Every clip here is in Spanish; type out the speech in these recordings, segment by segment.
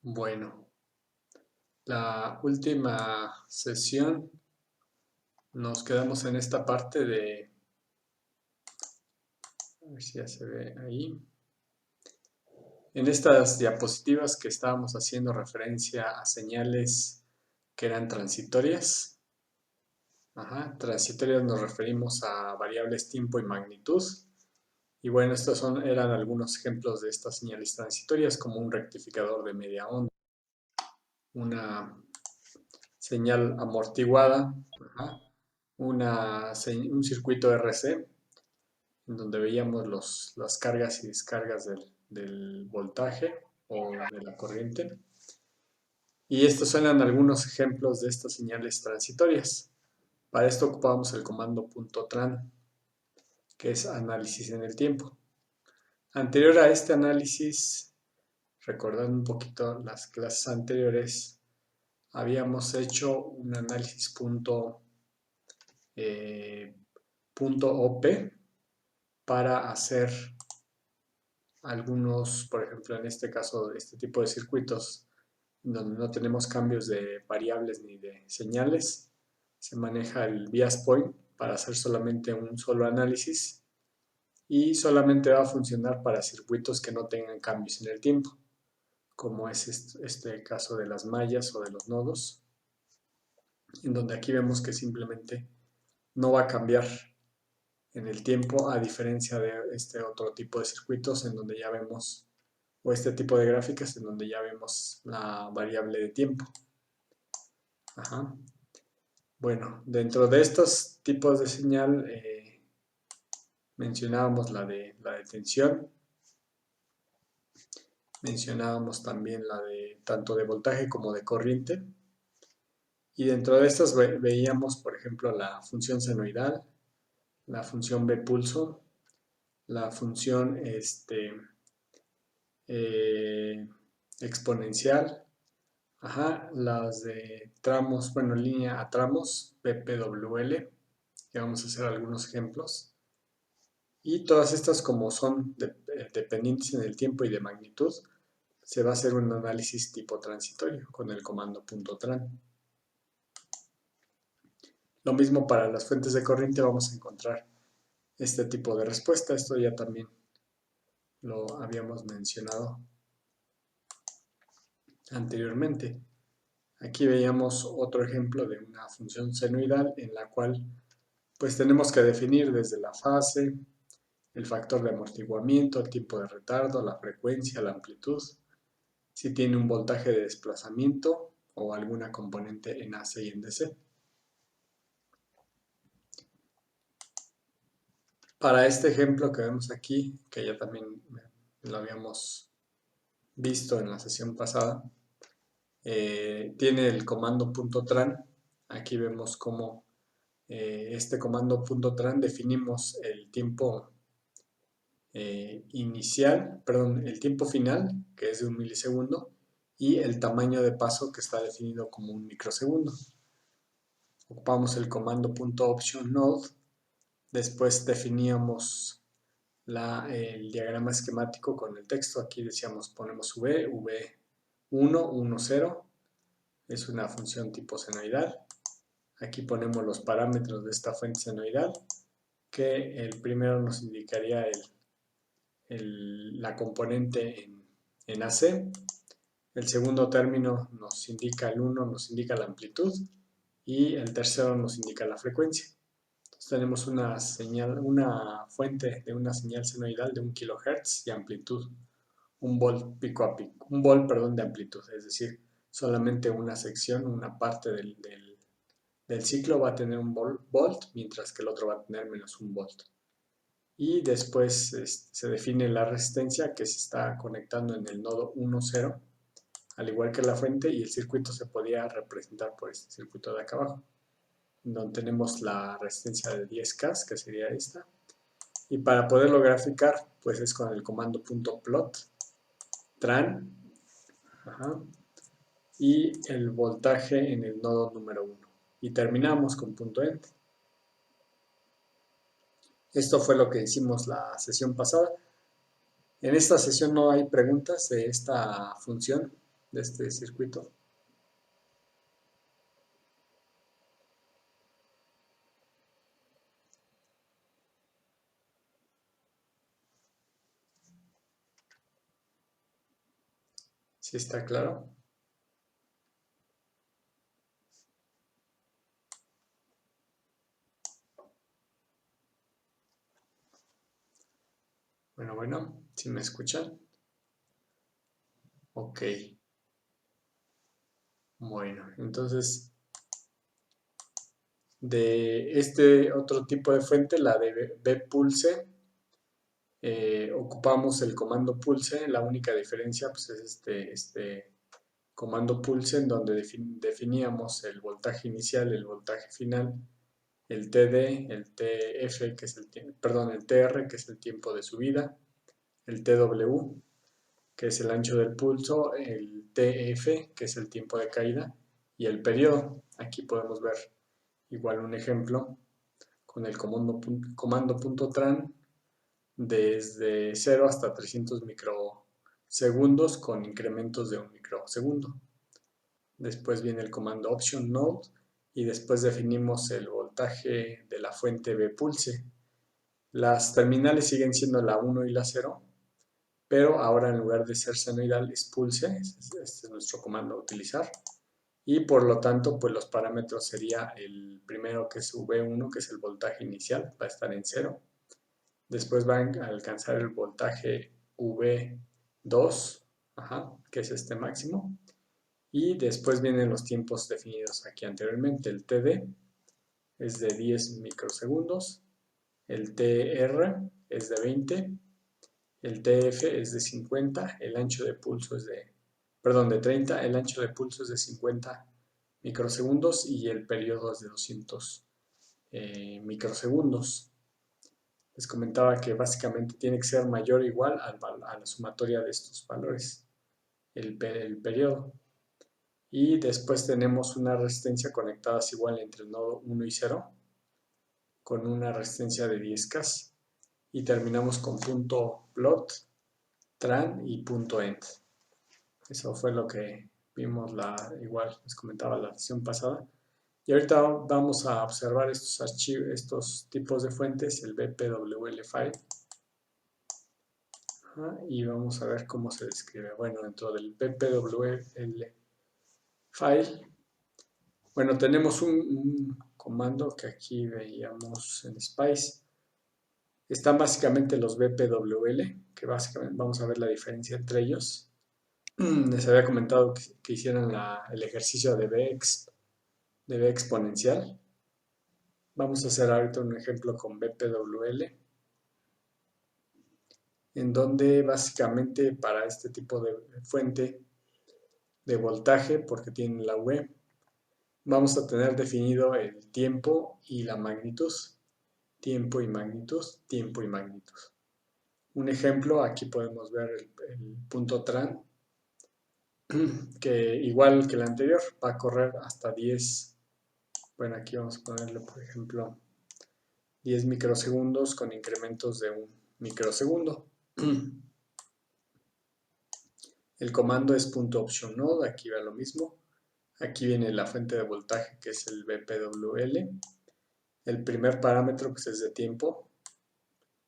Bueno, la última sesión nos quedamos en esta parte de, a ver si ya se ve ahí, en estas diapositivas que estábamos haciendo referencia a señales que eran transitorias. Transitorias nos referimos a variables tiempo y magnitud. Y bueno, eran algunos ejemplos de estas señales transitorias, como un rectificador de media onda, una señal amortiguada, un circuito RC, en donde veíamos las cargas y descargas del voltaje o de la corriente. Y estos eran algunos ejemplos de estas señales transitorias. Para esto ocupábamos el comando .tran, que es análisis en el tiempo. Anterior a este análisis, recordando un poquito las clases anteriores, habíamos hecho un análisis .op para hacer algunos, por ejemplo, en este caso, este tipo de circuitos, donde no tenemos cambios de variables ni de señales, se maneja el bias point para hacer solamente un solo análisis y solamente va a funcionar para circuitos que no tengan cambios en el tiempo, como es este caso de las mallas o de los nodos, en donde aquí vemos que simplemente no va a cambiar en el tiempo, a diferencia de este otro tipo de circuitos en donde ya vemos, o este tipo de gráficas en donde ya vemos la variable de tiempo. Bueno, dentro de estos tipos de señal mencionábamos la de tensión, mencionábamos también la de tanto de voltaje como de corriente, y dentro de estas veíamos, por ejemplo, la función senoidal, la función B pulso, la función exponencial, las de tramos, bueno, línea a tramos, PPWL, que vamos a hacer algunos ejemplos. Y todas estas, como son dependientes en el tiempo y de magnitud, se va a hacer un análisis tipo transitorio con el comando .tran. Lo mismo para las fuentes de corriente, vamos a encontrar este tipo de respuesta. Esto ya también lo habíamos mencionado anteriormente. Aquí veíamos otro ejemplo de una función senoidal en la cual pues tenemos que definir desde la fase, el factor de amortiguamiento, el tiempo de retardo, la frecuencia, la amplitud, si tiene un voltaje de desplazamiento o alguna componente en AC y en DC. Para este ejemplo que vemos aquí, que ya también lo habíamos visto en la sesión pasada, tiene el comando .tran. Aquí vemos cómo este comando .tran definimos el tiempo el tiempo final, que es de 1 milisegundo, y el tamaño de paso, que está definido como 1 microsegundo. Ocupamos el comando .option node, después definíamos el diagrama esquemático con el texto. Aquí decíamos, ponemos V1, 0, es una función tipo senoidal. Aquí ponemos los parámetros de esta fuente senoidal, que el primero nos indicaría la componente en AC, el segundo término nos indica el 1, nos indica la amplitud, y el tercero nos indica la frecuencia. Entonces tenemos una fuente de una señal senoidal de 1 kHz de amplitud, un volt pico a pico, un volt, perdón, de amplitud, es decir, solamente una sección, una parte del ciclo va a tener un volt, mientras que el otro va a tener menos un volt. Y después se define la resistencia que se está conectando en el nodo 1, 0, al igual que la fuente, y el circuito se podía representar por este circuito de acá abajo, donde tenemos la resistencia de 10K, que sería esta, y para poderlo graficar, pues es con el comando .plot, tran, y el voltaje en el nodo número 1, y terminamos con .end. Esto fue lo que hicimos la sesión pasada. En esta sesión no hay preguntas de esta función, de este circuito. ¿Sí está claro? Bueno, ¿sí me escuchan? Ok. Bueno, entonces de este otro tipo de fuente, la de bpulse, ocupamos el comando pulse. La única diferencia pues, es este comando pulse en donde definíamos el voltaje inicial, el voltaje final, el TD, el TF, que es el TR, que es el tiempo de subida, el TW, que es el ancho del pulso, el TF, que es el tiempo de caída, y el periodo. Aquí podemos ver igual un ejemplo con el comando .tran desde 0 hasta 300 microsegundos con incrementos de 1 microsegundo. Después viene el comando option node y después definimos el voltaje de la fuente bpulse. Las terminales siguen siendo la 1 y la 0, pero ahora en lugar de ser senoidal es pulse. Este es nuestro comando a utilizar. Y por lo tanto, pues los parámetros sería el primero, que es V1, que es el voltaje inicial, va a estar en 0. Después van a alcanzar el voltaje V2, que es este máximo. Y después vienen los tiempos definidos aquí anteriormente. El TD es de 10 microsegundos, el TR es de 20, el TF es de 50, el ancho de pulso es de 30, el ancho de pulso es de 50 microsegundos y el periodo es de 200 microsegundos. Les comentaba que básicamente tiene que ser mayor o igual a la sumatoria de estos valores, el periodo. Y después tenemos una resistencia conectadas igual entre el nodo 1 y 0, con una resistencia de 10K. Y terminamos con punto plot, tran y punto end. Eso fue lo que vimos, igual les comentaba la sesión pasada. Y ahorita vamos a observar estos archivos, estos tipos de fuentes, el bpwl file. Y vamos a ver cómo se describe. Bueno, dentro del bpwl file, bueno, tenemos un comando que aquí veíamos en Spice. Están básicamente los bpwl, que básicamente vamos a ver la diferencia entre ellos. Les había comentado que hicieran el ejercicio de B exponencial. Vamos a hacer ahorita un ejemplo con bpwl, en donde básicamente para este tipo de fuente de voltaje, porque tiene la V, vamos a tener definido el tiempo y la magnitud. Tiempo y magnitud, tiempo y magnitud. Un ejemplo, aquí podemos ver el punto tran, que igual que el anterior, va a correr hasta 10, bueno, aquí vamos a ponerle, por ejemplo, 10 microsegundos con incrementos de 1 microsegundo. El comando es .option node, aquí va lo mismo. Aquí viene la fuente de voltaje, que es el bpwl. El primer parámetro pues, es de tiempo,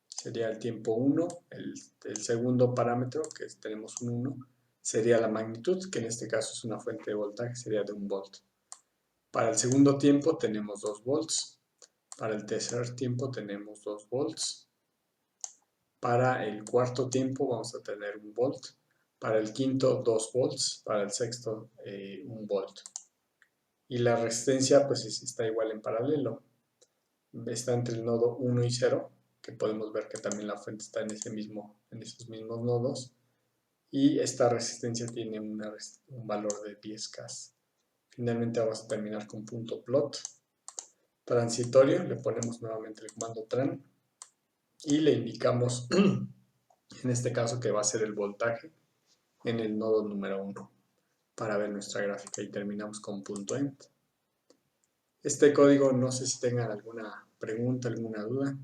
sería el tiempo 1. El segundo parámetro, que tenemos un 1, sería la magnitud, que en este caso es una fuente de voltaje, sería de 1 volt. Para el segundo tiempo tenemos 2 volts. Para el tercer tiempo tenemos 2 volts. Para el cuarto tiempo vamos a tener 1 volt. Para el quinto 2 volts. Para el sexto 1 volt. Y la resistencia pues está igual en paralelo. Está entre el nodo 1 y 0, que podemos ver que también la fuente está en esos mismos nodos. Y esta resistencia tiene un valor de 10K. Finalmente vamos a terminar con punto plot transitorio. Le ponemos nuevamente el comando tran y le indicamos en este caso que va a ser el voltaje en el nodo número 1 para ver nuestra gráfica, y terminamos con punto end. Este código, no sé si tengan alguna pregunta, alguna duda.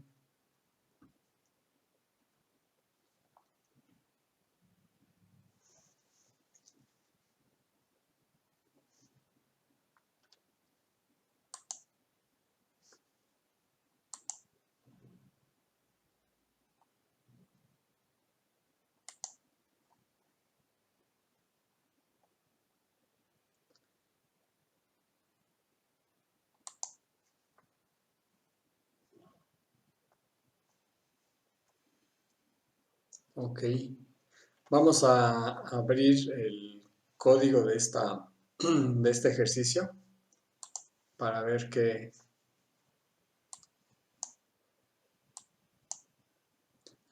Ok. Vamos a abrir el código de de este ejercicio para ver qué.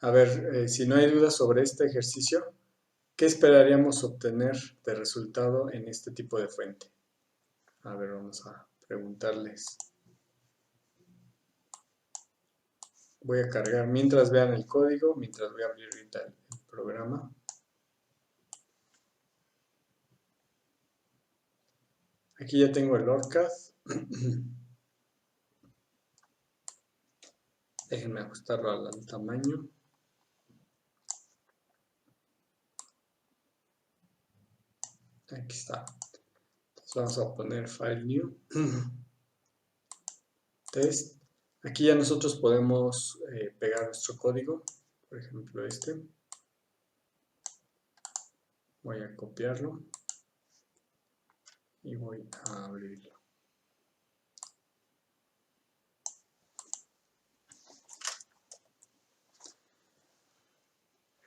A ver, si no hay dudas sobre este ejercicio, ¿qué esperaríamos obtener de resultado en este tipo de fuente? A ver, vamos a preguntarles. Voy a cargar mientras vean el código, mientras voy a abrir ahorita el programa. Aquí ya tengo el ORCAD. Déjenme ajustarlo al tamaño. Aquí está. Entonces vamos a poner File New. Test. Aquí ya nosotros podemos pegar nuestro código. Por ejemplo, este. Voy a copiarlo. Y voy a abrirlo.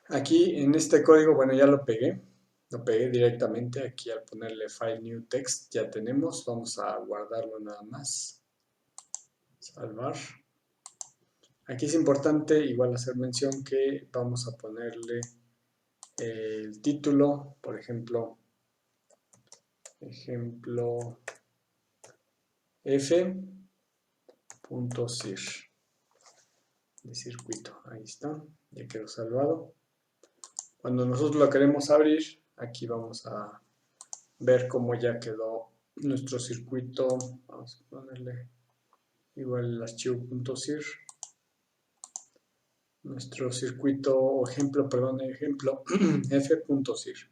Aquí en este código, bueno, ya lo pegué directamente. Aquí al ponerle File New Text ya tenemos. Vamos a guardarlo nada más. Salvar. Aquí es importante igual hacer mención que vamos a ponerle el título, por ejemplo f.sir de circuito. Ahí está, ya quedó salvado. Cuando nosotros lo queremos abrir, aquí vamos a ver cómo ya quedó nuestro circuito. Vamos a ponerle igual el archivo.sir. Nuestro circuito o ejemplo, perdón, ejemplo f.sir.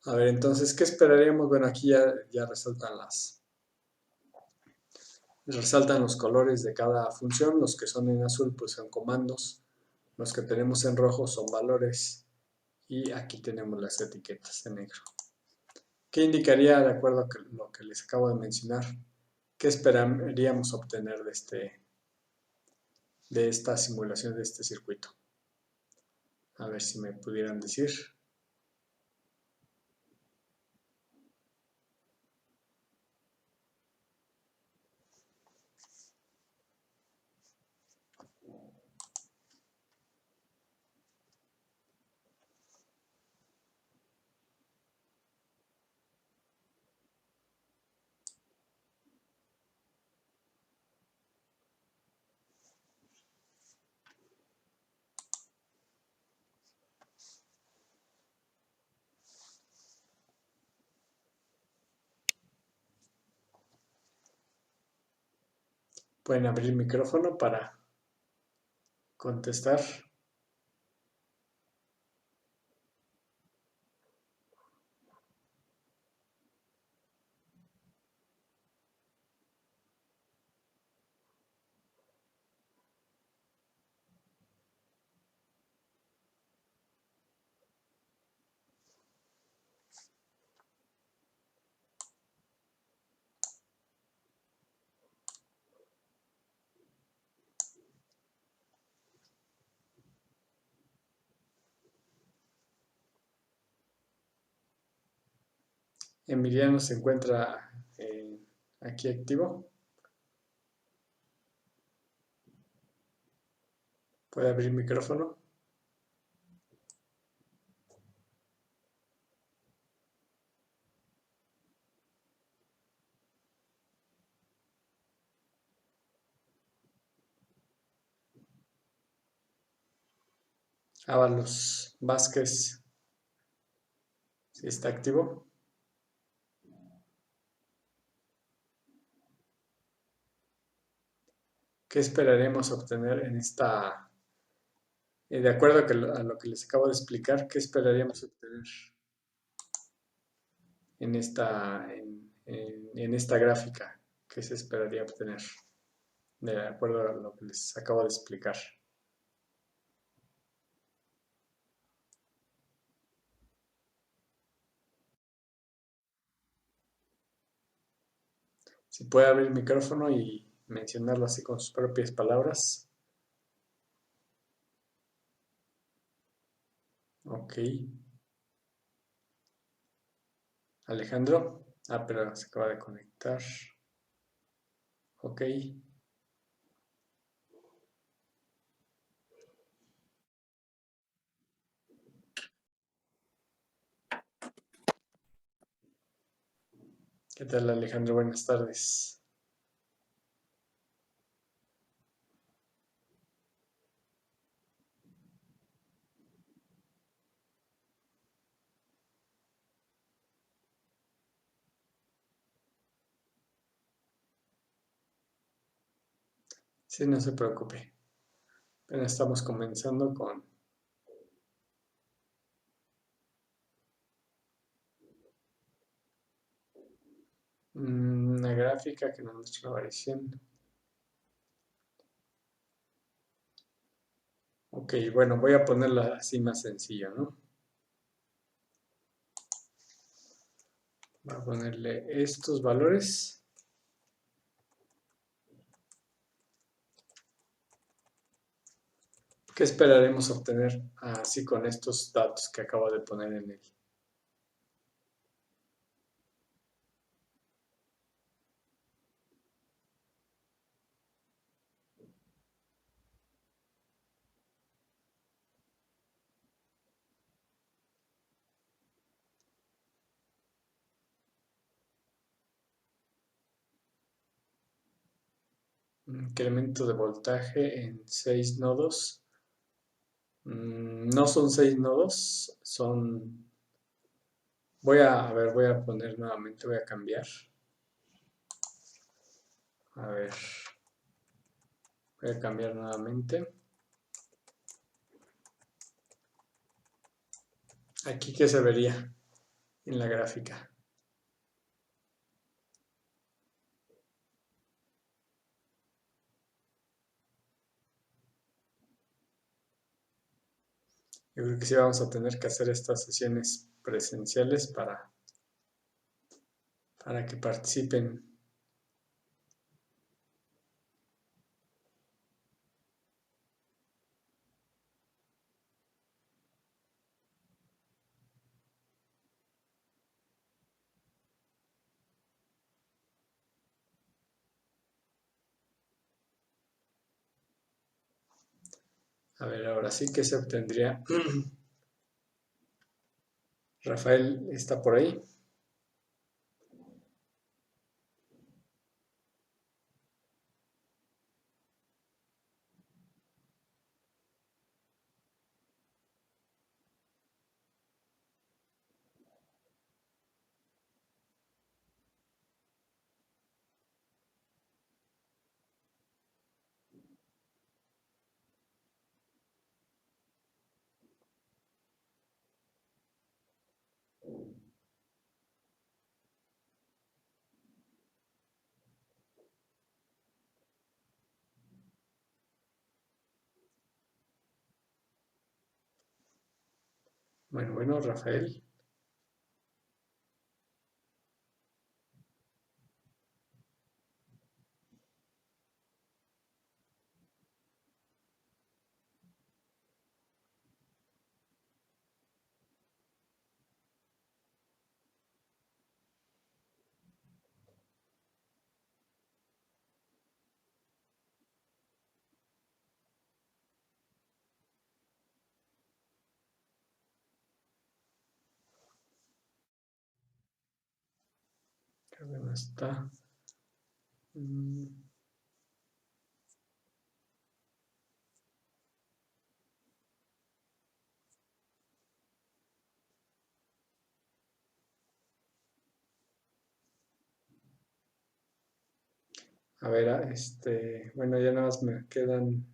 A ver, entonces, ¿qué esperaríamos? Bueno, aquí ya resaltan los colores de cada función. Los que son en azul pues son comandos. Los que tenemos en rojo son valores. Y aquí tenemos las etiquetas en negro. ¿Qué indicaría, de acuerdo a lo que les acabo de mencionar, qué esperaríamos obtener de esta simulación de este circuito? A ver si me pudieran decir. Pueden abrir el micrófono para contestar. Emiliano se encuentra aquí activo. Puede abrir el micrófono. Ábalos Vázquez, si está activo. ¿Qué esperaremos obtener en esta, de acuerdo a lo que les acabo de explicar, qué esperaríamos obtener en esta gráfica? ¿Qué se esperaría obtener? De acuerdo a lo que les acabo de explicar. Si puede abrir el micrófono y mencionarlo así con sus propias palabras. Ok. Alejandro. Pero se acaba de conectar. Ok. ¿Qué tal, Alejandro? Buenas tardes. Sí, no se preocupe. Apenas estamos comenzando con una gráfica que nos muestra la variación. Ok, bueno, voy a ponerla así más sencillo, ¿no? Voy a ponerle estos valores. ¿Qué esperaremos obtener así con estos datos que acabo de poner en el? Incremento de voltaje en 6 nodos. No son 6 nodos, son... voy a poner nuevamente, voy a cambiar. A ver, voy a cambiar nuevamente. Aquí, ¿qué se vería en la gráfica? Yo creo que sí vamos a tener que hacer estas sesiones presenciales para que participen. A ver, ahora sí que se obtendría. Rafael está por ahí. Bueno, Rafael. Creo que no está. Mm, A ver, bueno, ya nada más me quedan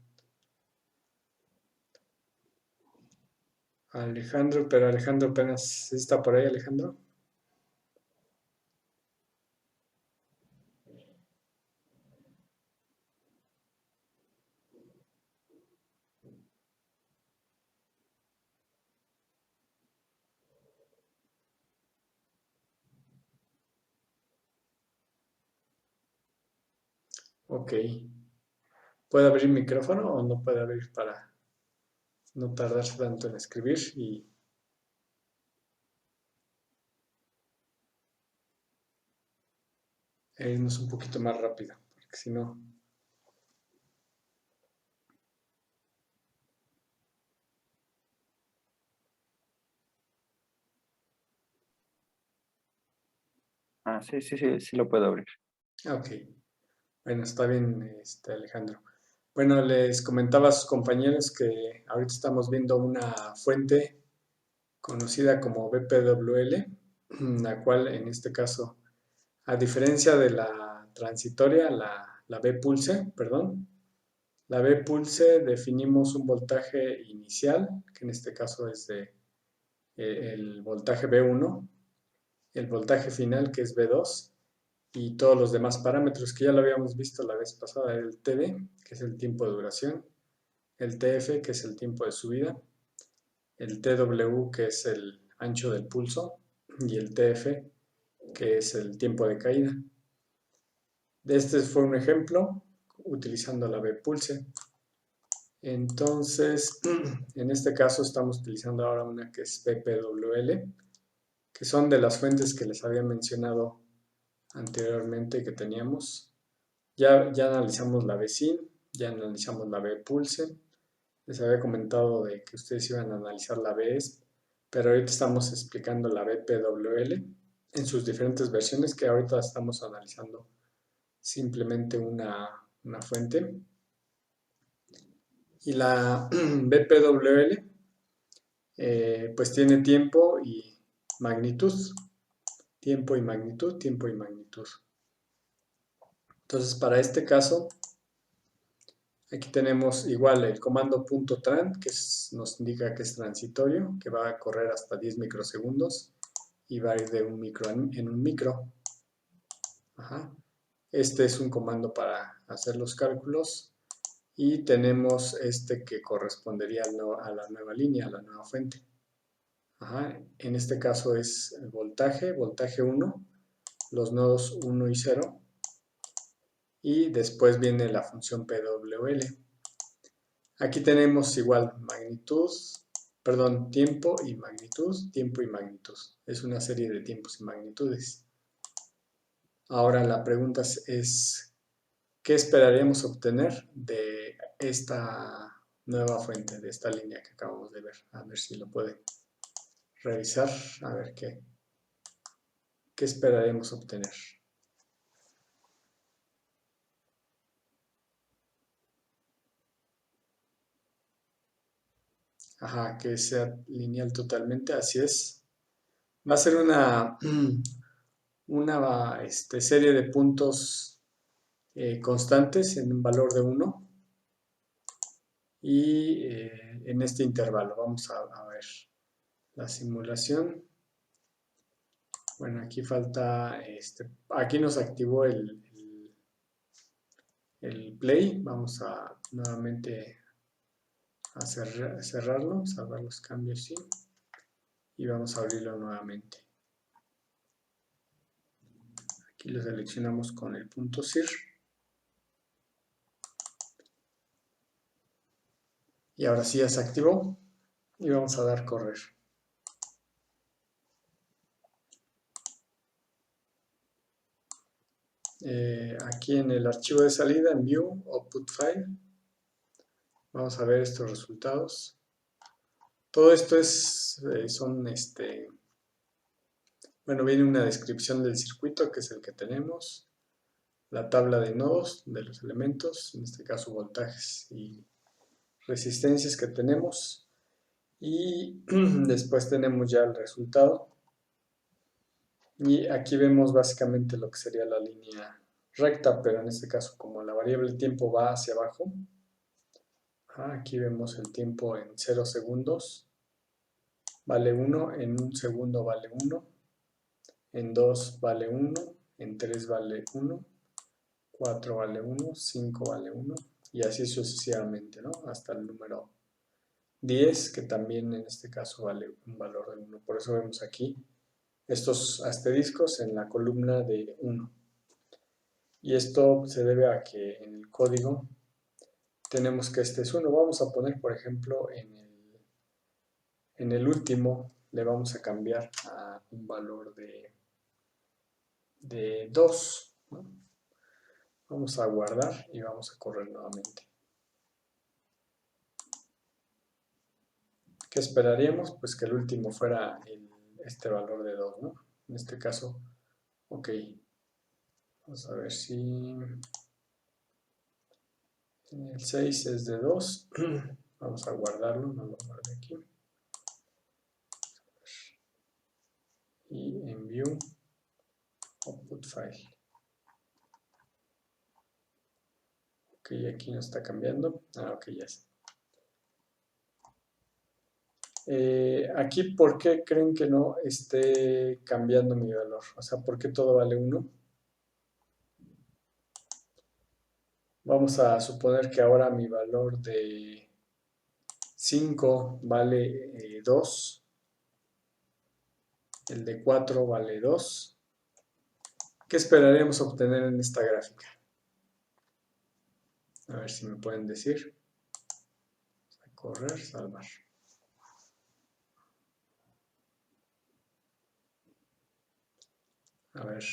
Alejandro, pero Alejandro apenas está por ahí, Alejandro. Ok. ¿Puede abrir micrófono o no puede abrir para no tardarse tanto en escribir? Y irnos un poquito más rápido, porque si no... Ah, sí, sí, sí, sí lo puedo abrir. Ok, bueno, está bien, Alejandro. Bueno, les comentaba a sus compañeros que ahorita estamos viendo una fuente conocida como BPWL, la cual en este caso, a diferencia de la transitoria, la B-pulse, perdón, la B-pulse definimos un voltaje inicial, que en este caso es el voltaje B1, el voltaje final que es B2 y todos los demás parámetros que ya lo habíamos visto la vez pasada, el TD, que es el tiempo de duración, el TF, que es el tiempo de subida, el TW, que es el ancho del pulso, y el TF, que es el tiempo de caída. Este fue un ejemplo utilizando la B-pulse. Entonces, en este caso estamos utilizando ahora una que es BPWL, que son de las fuentes que les había mencionado anteriormente que teníamos. Ya analizamos la B-SYN, ya analizamos la B-pulse. Les había comentado de que ustedes iban a analizar la BESP, pero ahorita estamos explicando la BPWL en sus diferentes versiones, que ahorita estamos analizando simplemente una fuente. Y la BPWL pues tiene tiempo y magnitud. Tiempo y magnitud, tiempo y magnitud. Entonces, para este caso, aquí tenemos igual el comando .tran, que nos indica que es transitorio, que va a correr hasta 10 microsegundos y va a ir de un micro en un micro. Ajá. Este es un comando para hacer los cálculos y tenemos este que correspondería a la nueva línea, a la nueva fuente. Ajá. En este caso es el voltaje, voltaje 1, los nodos 1 y 0 y después viene la función PWL. Aquí tenemos igual magnitud, perdón, tiempo y magnitud, tiempo y magnitud. Es una serie de tiempos y magnitudes. Ahora la pregunta es ¿qué esperaríamos obtener de esta nueva fuente, de esta línea que acabamos de ver? A ver si lo puede revisar, a ver qué esperaríamos obtener. Ajá, que sea lineal totalmente, así es. Va a ser una serie de puntos constantes en un valor de 1 y en este intervalo. Vamos a ver la simulación. Bueno, aquí falta, aquí nos activó el play. Vamos a nuevamente a cerrarlo, salvar los cambios, sí, y vamos a abrirlo nuevamente. Aquí lo seleccionamos con el punto .sir y ahora sí ya se activó y vamos a dar correr. Aquí en el archivo de salida, en View, Output File, vamos a ver estos resultados. Todo esto bueno, viene una descripción del circuito, que es el que tenemos, la tabla de nodos de los elementos, en este caso voltajes y resistencias que tenemos, y después tenemos ya el resultado. Y aquí vemos básicamente lo que sería la línea recta, pero en este caso como la variable tiempo va hacia abajo, aquí vemos el tiempo en 0 segundos, vale 1, en 1 segundo vale 1, en 2 vale 1, en 3 vale 1, 4 vale 1, 5 vale 1 y así sucesivamente, ¿no? Hasta el número 10, que también en este caso vale un valor de 1. Por eso vemos aquí estos asteriscos en la columna de 1. Y esto se debe a que en el código tenemos que este es 1. Vamos a poner, por ejemplo, en el último le vamos a cambiar a un valor de 2. ¿no? Vamos a guardar y vamos a correr nuevamente. ¿Qué esperaríamos? Pues que el último fuera este valor de 2, ¿no? En este caso, ok. Vamos a ver si el 6 es de 2. Vamos a guardarlo, no lo guardé aquí. Y en View, Output File. Ok, aquí no está cambiando. Ok, ya está. Aquí, ¿por qué creen que no esté cambiando mi valor? O sea, ¿por qué todo vale 1? Vamos a suponer que ahora mi valor de 5 vale 2, el de 4 vale 2. ¿Qué esperaríamos obtener en esta gráfica? A ver si me pueden decir. Correr, salvar. A ver,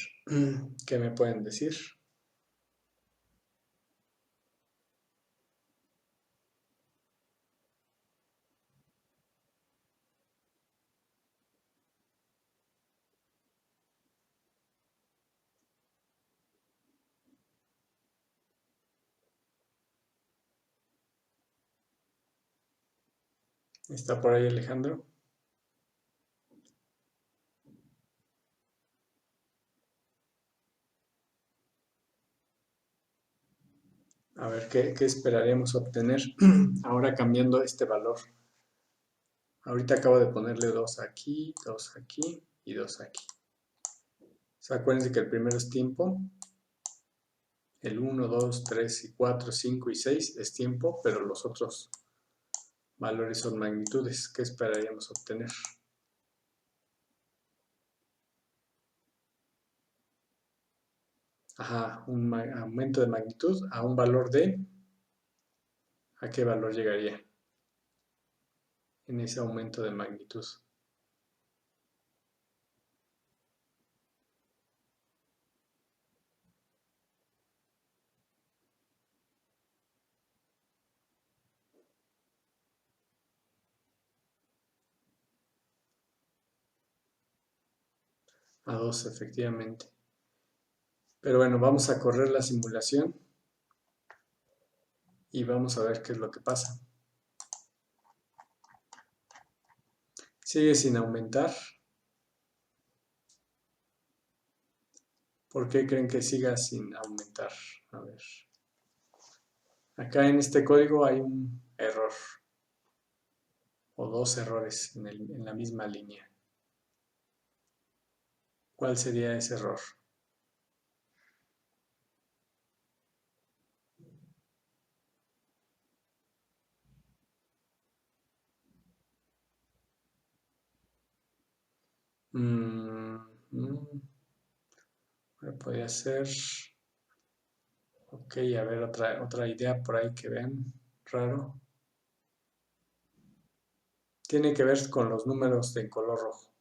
¿qué me pueden decir? ¿Está por ahí Alejandro? A ver, ¿qué esperaríamos obtener ahora cambiando este valor? Ahorita acabo de ponerle 2 aquí y 2 aquí. O sea, acuérdense que el primero es tiempo. El 1, 2, 3 y 4, 5 y 6 es tiempo, pero los otros valores son magnitudes. ¿Qué esperaríamos obtener? Ajá, un aumento de magnitud a un valor de... ¿A qué valor llegaría en ese aumento de magnitud? A 2, efectivamente. Pero bueno, vamos a correr la simulación y vamos a ver qué es lo que pasa. Sigue sin aumentar. ¿Por qué creen que siga sin aumentar? A ver. Acá en este código hay un error o dos errores en la misma línea. ¿Cuál sería ese error? Podría ser... Ok, a ver, otra idea por ahí que vean raro. Tiene que ver con los números de color rojo.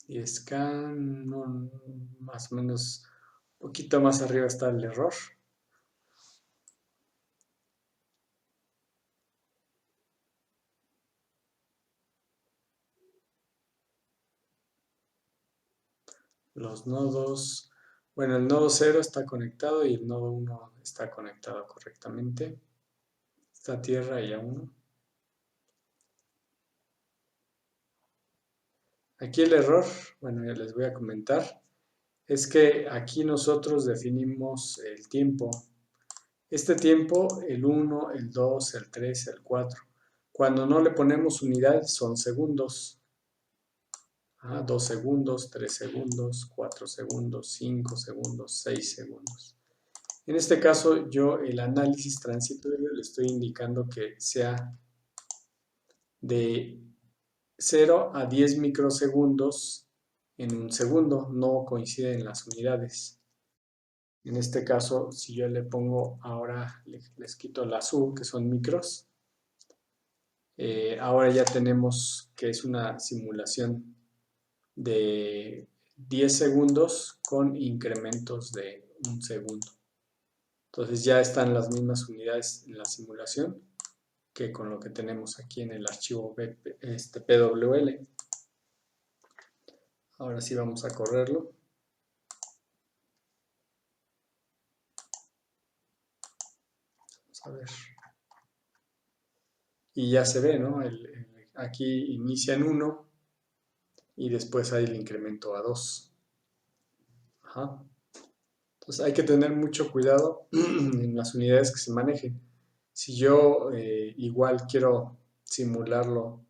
Y scan, más o menos, un poquito más arriba está el error. Los nodos, bueno, el nodo 0 está conectado y el nodo 1 está conectado correctamente. Está tierra y A1. Aquí el error, bueno, ya les voy a comentar, es que aquí nosotros definimos el tiempo. Este tiempo, el 1, el 2, el 3, el 4. Cuando no le ponemos unidad son segundos. 2 segundos, 3 segundos, 4 segundos, 5 segundos, 6 segundos. En este caso, yo el análisis transitorio le estoy indicando que sea de 0 a 10 microsegundos en un segundo, no coinciden las unidades. En este caso, si yo le pongo ahora, les quito las U, que son micros, ahora ya tenemos que es una simulación de 10 segundos con incrementos de 1 segundo. Entonces ya están las mismas unidades en la simulación que con lo que tenemos aquí en el archivo PWL. Ahora sí vamos a correrlo. Vamos a ver. Y ya se ve, ¿no? Aquí inicia en 1 y después hay el incremento a 2. Ajá. Entonces hay que tener mucho cuidado en las unidades que se manejen. Si yo igual quiero simularlo,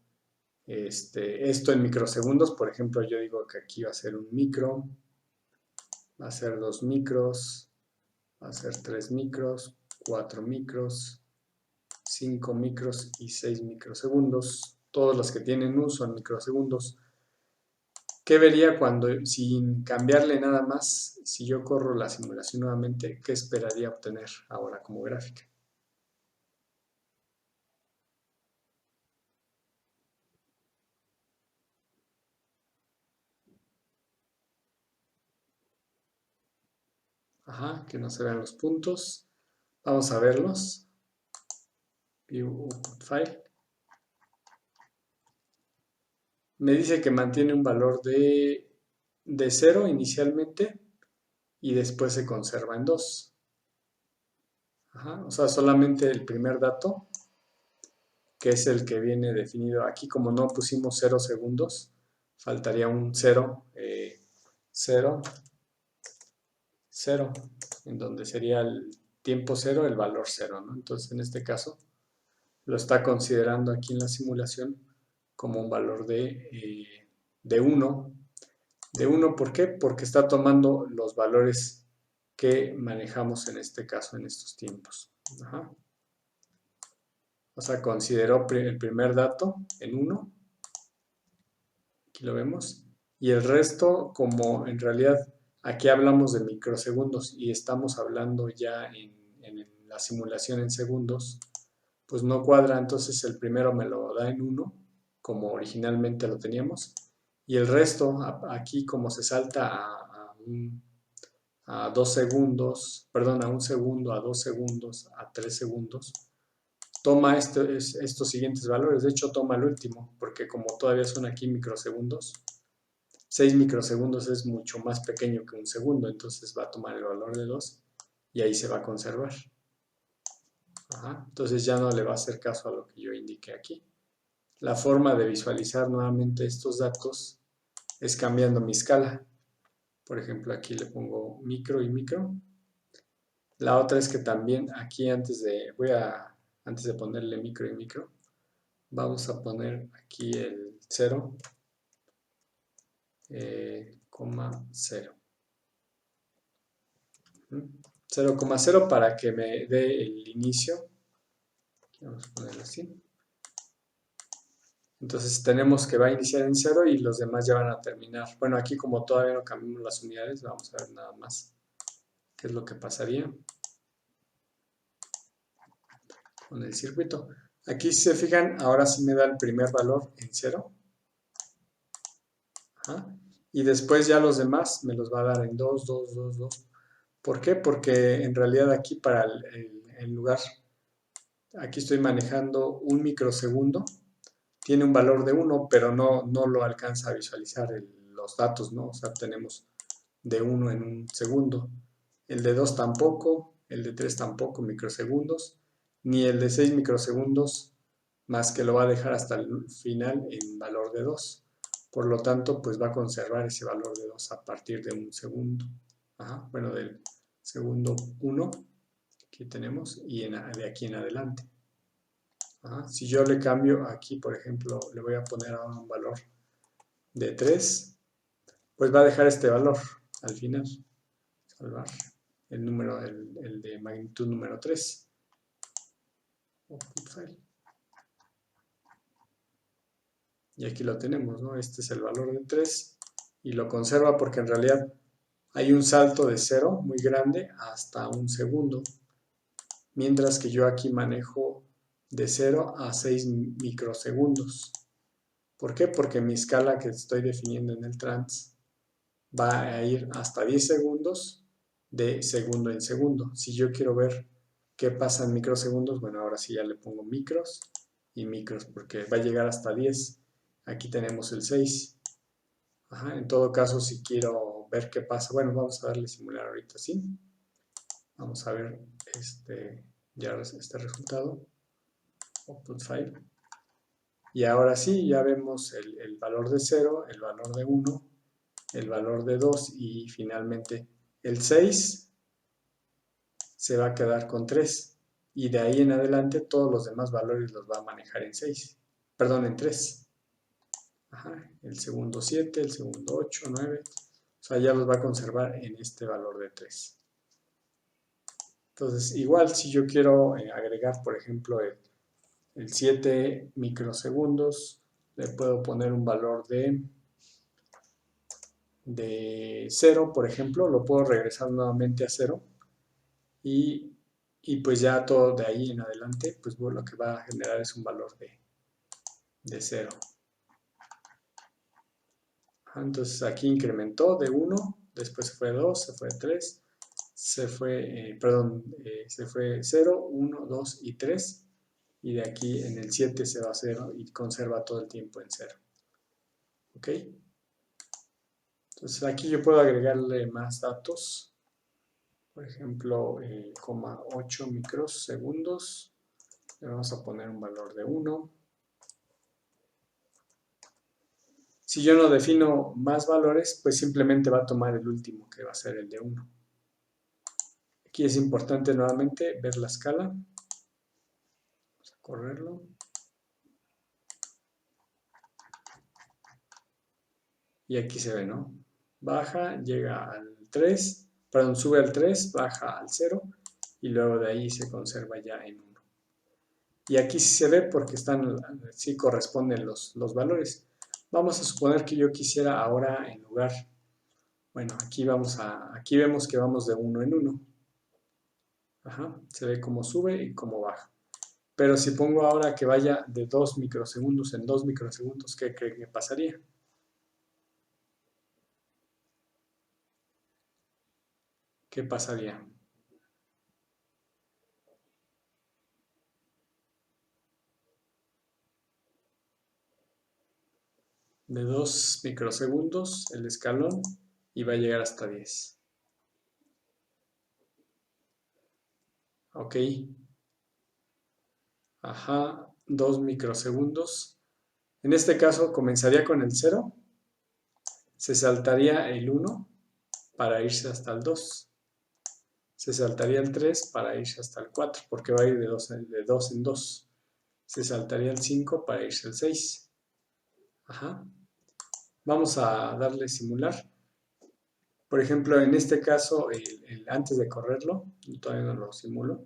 esto en microsegundos, por ejemplo, yo digo que aquí va a ser 1 micro, va a ser 2 micros, va a ser 3 micros, 4 micros, 5 micros y 6 microsegundos. Todos los que tienen U son microsegundos. ¿Qué vería cuando, sin cambiarle nada más, si yo corro la simulación nuevamente, qué esperaría obtener ahora como gráfica? Ajá, que no se vean los puntos. Vamos a verlos. View Output File. Me dice que mantiene un valor de 0 inicialmente y después se conserva en 2. Ajá, o sea, solamente el primer dato, que es el que viene definido aquí, como no pusimos 0 segundos, faltaría un 0, 0, 0, en donde sería el tiempo 0, el valor 0, ¿no? Entonces, en este caso, lo está considerando aquí en la simulación como un valor de 1. De 1, ¿por qué? Porque está tomando los valores que manejamos en este caso, en estos tiempos. Ajá. O sea, consideró el primer dato en 1, aquí lo vemos, y el resto, como en realidad aquí hablamos de microsegundos y estamos hablando ya en la simulación en segundos, pues no cuadra, entonces el primero me lo da en 1, como originalmente lo teníamos, y el resto, aquí como se salta a 2 segundos, perdón, a 1 segundo, a 2 segundos, a 3 segundos, toma estos siguientes valores. De hecho, toma el último, porque como todavía son aquí microsegundos, 6 microsegundos es mucho más pequeño que 1 segundo, entonces va a tomar el valor de 2 y ahí se va a conservar. Ajá. Entonces ya no le va a hacer caso a lo que yo indiqué aquí. La forma de visualizar nuevamente estos datos es cambiando mi escala. Por ejemplo, aquí le pongo micro y micro. La otra es que también aquí antes de ponerle micro y micro, vamos a poner aquí el 0, 0,0. 0,0 para que me dé el inicio. Vamos a ponerlo así. Entonces tenemos que va a iniciar en 0 y los demás ya van a terminar. Bueno, aquí como todavía no cambiamos las unidades, vamos a ver nada más qué es lo que pasaría con el circuito. Aquí si se fijan, ahora sí me da el primer valor en 0. Ajá. Y después ya los demás me los va a dar en 2, 2, 2, 2. ¿Por qué? Porque en realidad aquí para el lugar, aquí estoy manejando 1 microsegundo, tiene un valor de 1, pero no lo alcanza a visualizar los datos, ¿no? O sea, tenemos de 1 en 1 segundo. El de 2 tampoco, el de 3 tampoco microsegundos, ni el de 6 microsegundos, más que lo va a dejar hasta el final en valor de 2. Por lo tanto, pues va a conservar ese valor de 2 a partir de 1 segundo. Ajá, bueno, del segundo 1, aquí tenemos, y de aquí en adelante. Ajá, si yo le cambio aquí, por ejemplo, le voy a poner ahora un valor de 3, pues va a dejar este valor al final. Salvar el número, el de magnitud número 3. Y aquí lo tenemos, ¿no? Este es el valor de 3 y lo conserva porque en realidad hay un salto de 0 muy grande hasta 1 segundo, mientras que yo aquí manejo de 0 a 6 microsegundos. ¿Por qué? Porque mi escala que estoy definiendo en el trans va a ir hasta 10 segundos de segundo en segundo. Si yo quiero ver qué pasa en microsegundos, bueno, ahora sí ya le pongo micros y micros, porque va a llegar hasta 10. Aquí tenemos el 6. Ajá, en todo caso, si quiero ver qué pasa, bueno, vamos a darle simular ahorita, ¿sí? Vamos a ver ya este resultado, output file. Y ahora sí, ya vemos el valor de 0, el valor de 1, el valor de 2 y finalmente el 6 se va a quedar con 3. Y de ahí en adelante todos los demás valores los va a manejar en 6. Perdón, en 3. Ajá, el segundo 7, el segundo 8, 9. O sea, ya los va a conservar en este valor de 3. Entonces, igual si yo quiero agregar, por ejemplo, el 7 microsegundos, le puedo poner un valor de 0, por ejemplo, lo puedo regresar nuevamente a 0 y, pues ya todo de ahí en adelante, pues bueno, lo que va a generar es un valor de 0. Entonces aquí incrementó de 1, después se fue 2, se fue 3, se fue 0, 1, 2 y 3. Y de aquí en el 7 se va a 0 y conserva todo el tiempo en 0. ¿Ok? Entonces aquí yo puedo agregarle más datos. Por ejemplo, 8 microsegundos. Le vamos a poner un valor de 1. Si yo no defino más valores, pues simplemente va a tomar el último, que va a ser el de 1. Aquí es importante nuevamente ver la escala. Vamos a correrlo. Y aquí se ve, ¿no? Baja, llega al 3, perdón, sube al 3, baja al 0 y luego de ahí se conserva ya en 1. Y aquí sí se ve porque sí corresponden los valores. Vamos a suponer que yo quisiera ahora en lugar, bueno, aquí vemos que vamos de 1 en 1. Ajá, se ve cómo sube y cómo baja. Pero si pongo ahora que vaya de 2 microsegundos en 2 microsegundos, ¿qué creen que pasaría? ¿Qué pasaría? De 2 microsegundos el escalón y va a llegar hasta 10. Ok. Ajá, 2 microsegundos. En este caso comenzaría con el 0, se saltaría el 1 para irse hasta el 2. Se saltaría el 3 para irse hasta el 4, porque va a ir de 2 en 2. Se saltaría el 5 para irse al 6. Ajá. Vamos a darle simular. Por ejemplo, en este caso, antes de correrlo, todavía no lo simulo.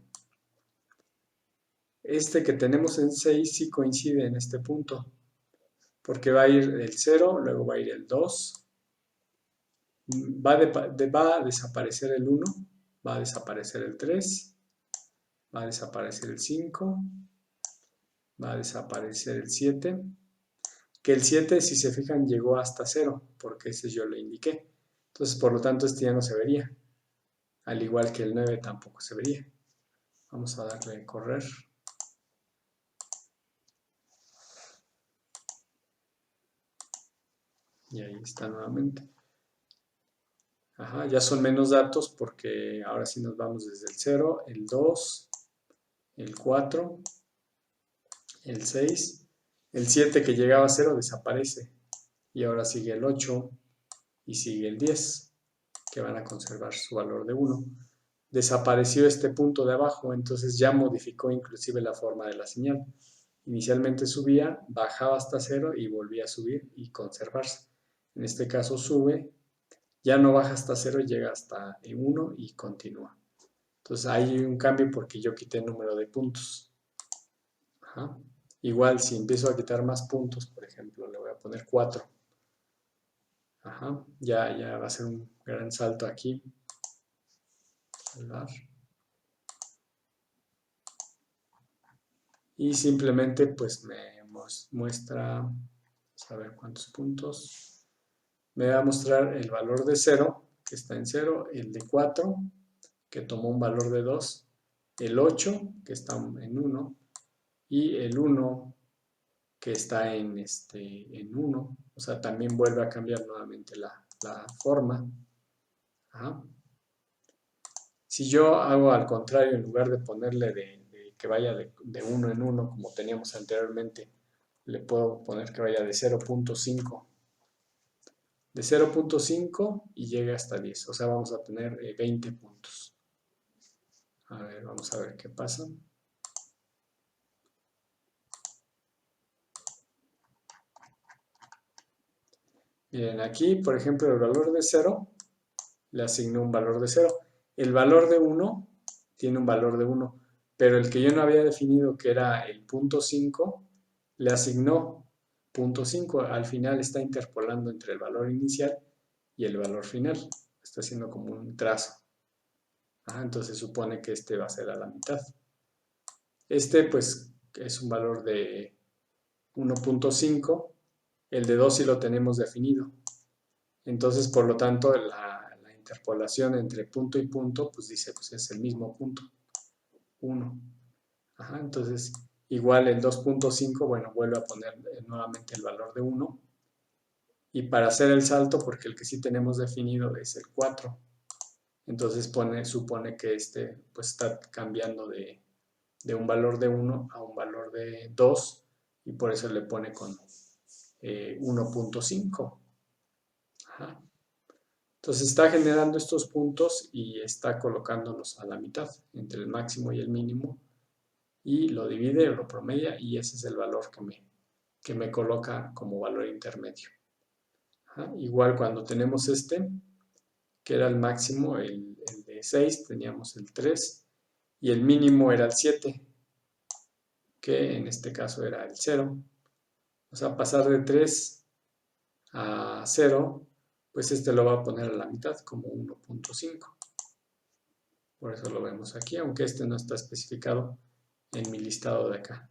Este que tenemos en 6 sí coincide en este punto, porque va a ir el 0, luego va a ir el 2, va a desaparecer el 1, va a desaparecer el 3, va a desaparecer el 5, va a desaparecer el 7, que el 7, si se fijan, llegó hasta 0, porque ese yo lo indiqué. Entonces, por lo tanto, este ya no se vería, al igual que el 9 tampoco se vería. Vamos a darle a correr. Y ahí está nuevamente. Ajá, ya son menos datos porque ahora sí nos vamos desde el 0, el 2, el 4, el 6, el 7 que llegaba a 0 desaparece y ahora sigue el 8 y sigue el 10 que van a conservar su valor de 1. Desapareció este punto de abajo, entonces ya modificó inclusive la forma de la señal. Inicialmente subía, bajaba hasta 0 y volvía a subir y conservarse. En este caso sube, ya no baja hasta 0, llega hasta 1 y continúa. Entonces hay un cambio porque yo quité el número de puntos. Ajá. Igual si empiezo a quitar más puntos, por ejemplo, le voy a poner 4. Ajá. Ya va a ser un gran salto aquí. Y simplemente pues me muestra, vamos a ver cuántos puntos. Me va a mostrar el valor de 0, que está en 0, el de 4, que tomó un valor de 2, el 8, que está en 1, y el 1, que está en 1. O sea, también vuelve a cambiar nuevamente la forma. Ajá. Si yo hago al contrario, en lugar de ponerle que vaya de 1 en 1, como teníamos anteriormente, le puedo poner que vaya de 0.5. De 0.5 y llegue hasta 10. O sea, vamos a tener 20 puntos. A ver, vamos a ver qué pasa. Miren, aquí, por ejemplo, el valor de 0 le asigno un valor de 0. El valor de 1 tiene un valor de 1, pero el que yo no había definido, que era el punto 5, le asignó punto 5. Al final está interpolando entre el valor inicial y el valor final. Está haciendo como un trazo. Entonces supone que este va a ser a la mitad. Este pues es un valor de 1.5. El de 2 sí lo tenemos definido. Entonces, por lo tanto, la interpolación entre punto y punto, pues dice, pues es el mismo punto, 1. Entonces, igual el 2.5, bueno, vuelve a poner nuevamente el valor de 1. Y para hacer el salto, porque el que sí tenemos definido es el 4, entonces supone que este pues está cambiando de un valor de 1 a un valor de 2, y por eso le pone con 1.5. Entonces está generando estos puntos y está colocándolos a la mitad, entre el máximo y el mínimo, y lo divide o lo promedia, y ese es el valor que me coloca como valor intermedio. Igual cuando tenemos que era el máximo, el de 6, teníamos el 3, y el mínimo era el 7, que en este caso era el 0. O sea, pasar de 3 a 0, pues este lo va a poner a la mitad como 1.5. Por eso lo vemos aquí, aunque este no está especificado en mi listado de acá.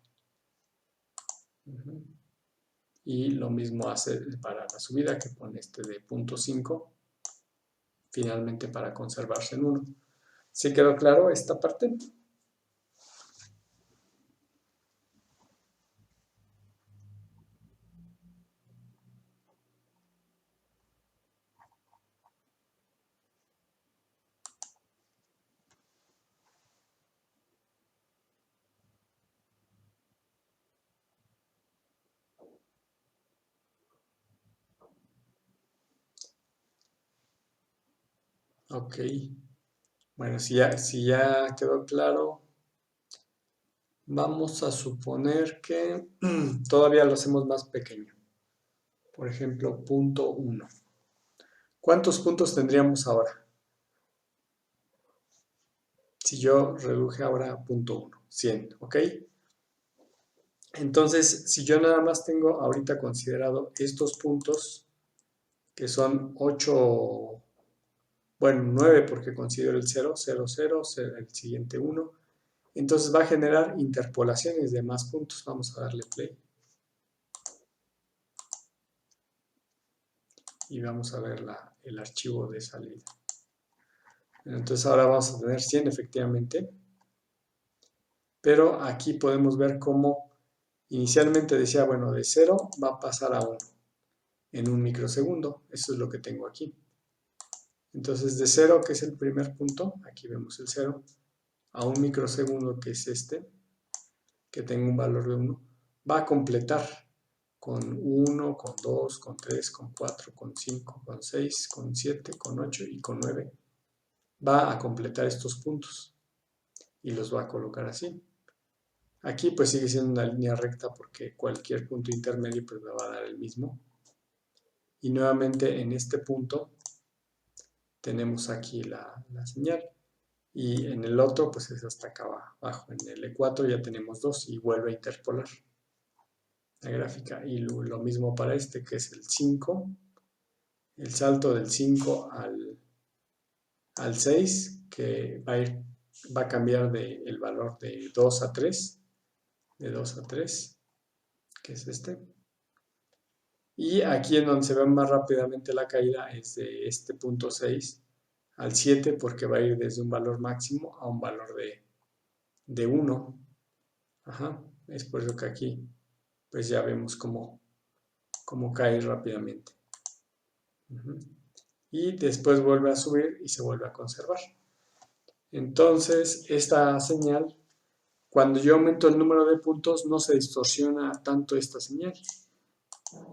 Y lo mismo hace para la subida, que pone este de 0.5, finalmente para conservarse en 1. ¿Sí quedó claro esta parte? Ok. Bueno, si ya quedó claro, vamos a suponer que todavía lo hacemos más pequeño. Por ejemplo, punto 1. ¿Cuántos puntos tendríamos ahora? Si yo reduje ahora a punto 1, 100, ¿ok? Entonces, si yo nada más tengo ahorita considerado estos puntos, que son 8, bueno, 9 porque considero el 0, 0, 0, el siguiente 1, entonces va a generar interpolaciones de más puntos. Vamos a darle play. Y vamos a ver el archivo de salida. Entonces ahora vamos a tener 100 efectivamente, pero aquí podemos ver cómo inicialmente decía, bueno, de 0 va a pasar a 1 en un microsegundo. Eso es lo que tengo aquí. Entonces de 0, que es el primer punto, aquí vemos el 0, a un microsegundo, que es que tengo un valor de 1, va a completar con 1, con 2, con 3, con 4, con 5, con 6, con 7, con 8 y con 9. Va a completar estos puntos y los va a colocar así. Aquí pues sigue siendo una línea recta porque cualquier punto intermedio pues me va a dar el mismo. Y nuevamente en este punto tenemos aquí la señal. Y en el otro pues es hasta acá abajo. En el E4 ya tenemos 2 y vuelve a interpolar la gráfica. Y lo mismo para este, que es el 5. El salto del 5 al al 6, que va a cambiar el valor de 2 a 3, de 2 a 3, que es este. Y aquí en donde se ve más rápidamente la caída es de este punto 6 al 7, porque va a ir desde un valor máximo a un valor de 1. Ajá, es por eso que aquí pues ya vemos cómo cae rápidamente. Y después vuelve a subir y se vuelve a conservar. Entonces, esta señal, cuando yo aumento el número de puntos, no se distorsiona tanto esta señal.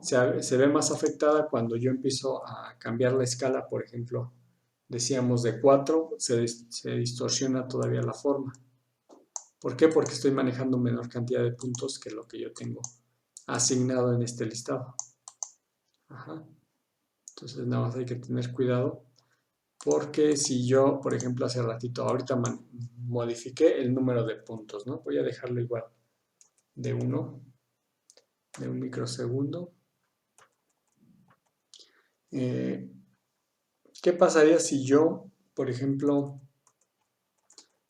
Se ve más afectada cuando yo empiezo a cambiar la escala, por ejemplo, decíamos de 4, se distorsiona todavía la forma. ¿Por qué? Porque estoy manejando menor cantidad de puntos que lo que yo tengo asignado en este listado. Ajá. Entonces nada más hay que tener cuidado, porque si yo, por ejemplo, hace ratito, ahorita modifiqué el número de puntos, ¿no? Voy a dejarlo igual, de 1, de un microsegundo. ¿Qué pasaría si yo, por ejemplo,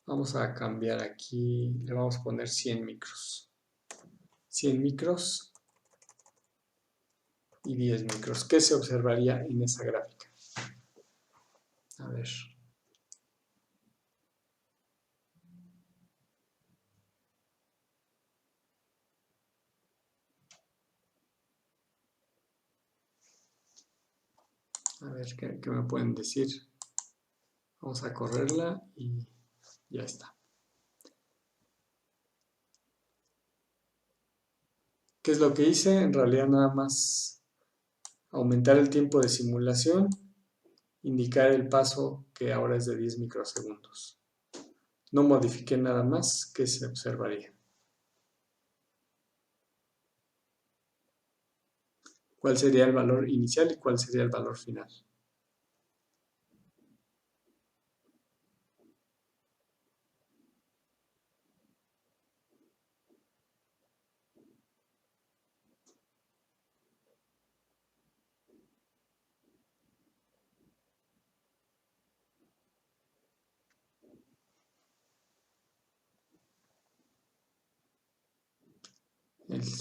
vamos a cambiar aquí, le vamos a poner 100 micros. 100 micros y 10 micros. ¿Qué se observaría en esa gráfica? A ver. A ver, ¿qué me pueden decir? Vamos a correrla y ya está. ¿Qué es lo que hice? En realidad nada más aumentar el tiempo de simulación, indicar el paso que ahora es de 10 microsegundos. No modifiqué nada más. ¿Qué se observaría? ¿Cuál sería el valor inicial y cuál sería el valor final?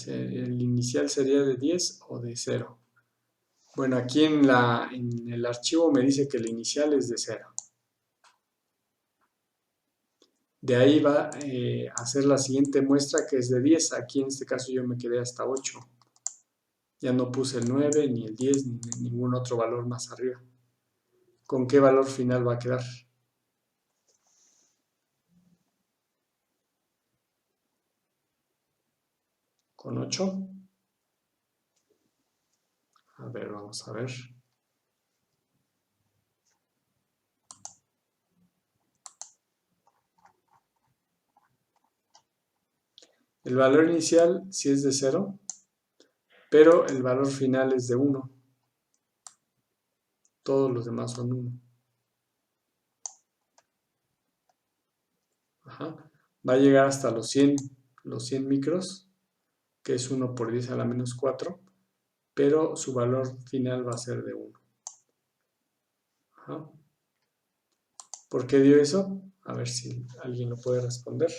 ¿El inicial sería de 10 o de 0? Bueno, aquí en el archivo me dice que el inicial es de 0. De ahí va a hacer la siguiente muestra, que es de 10. Aquí en este caso yo me quedé hasta 8. Ya no puse el 9, ni el 10, ni ningún otro valor más arriba. ¿Con qué valor final va a quedar? ¿Con 8? A ver, vamos a ver. El valor inicial sí es de 0, pero el valor final es de 1. Todos los demás son 1. Ajá. Va a llegar hasta los 100 micros, que es 1 por 10 a la menos 4, pero su valor final va a ser de 1. Ajá. ¿Por qué dio eso? A ver si alguien lo puede responder.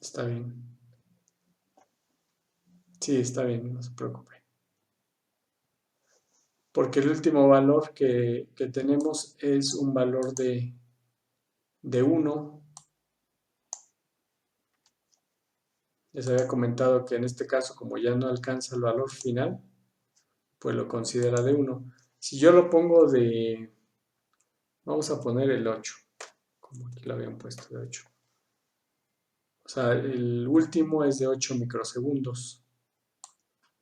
Está bien. Sí, está bien, no se preocupe. Porque el último valor que tenemos es un valor de 1. Les había comentado que en este caso, como ya no alcanza el valor final, pues lo considera de 1. Si yo lo pongo de, vamos a poner el 8, como aquí lo habían puesto de 8. O sea, el último es de 8 microsegundos.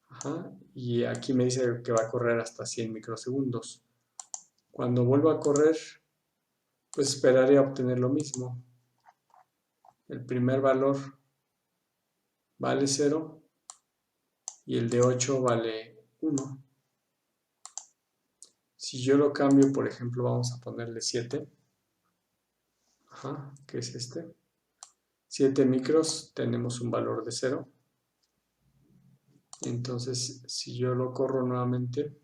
Ajá, y aquí me dice que va a correr hasta 100 microsegundos. Cuando vuelva a correr, pues esperaría obtener lo mismo. El primer valor vale 0 y el de 8 vale 1. Si yo lo cambio, por ejemplo, vamos a ponerle 7. Ajá, ¿qué es este? 7 micros, tenemos un valor de 0. Entonces, si yo lo corro nuevamente,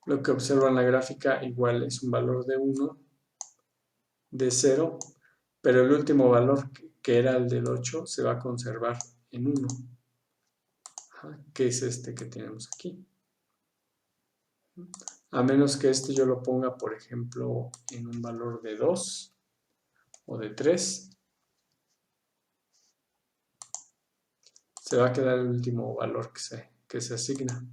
lo que observo en la gráfica igual es un valor de 1, de 0, pero el último valor que era el del 8 se va a conservar en 1, que es este que tenemos aquí. A menos que este yo lo ponga, por ejemplo, en un valor de 2 o de 3, se va a quedar el último valor que se asigna.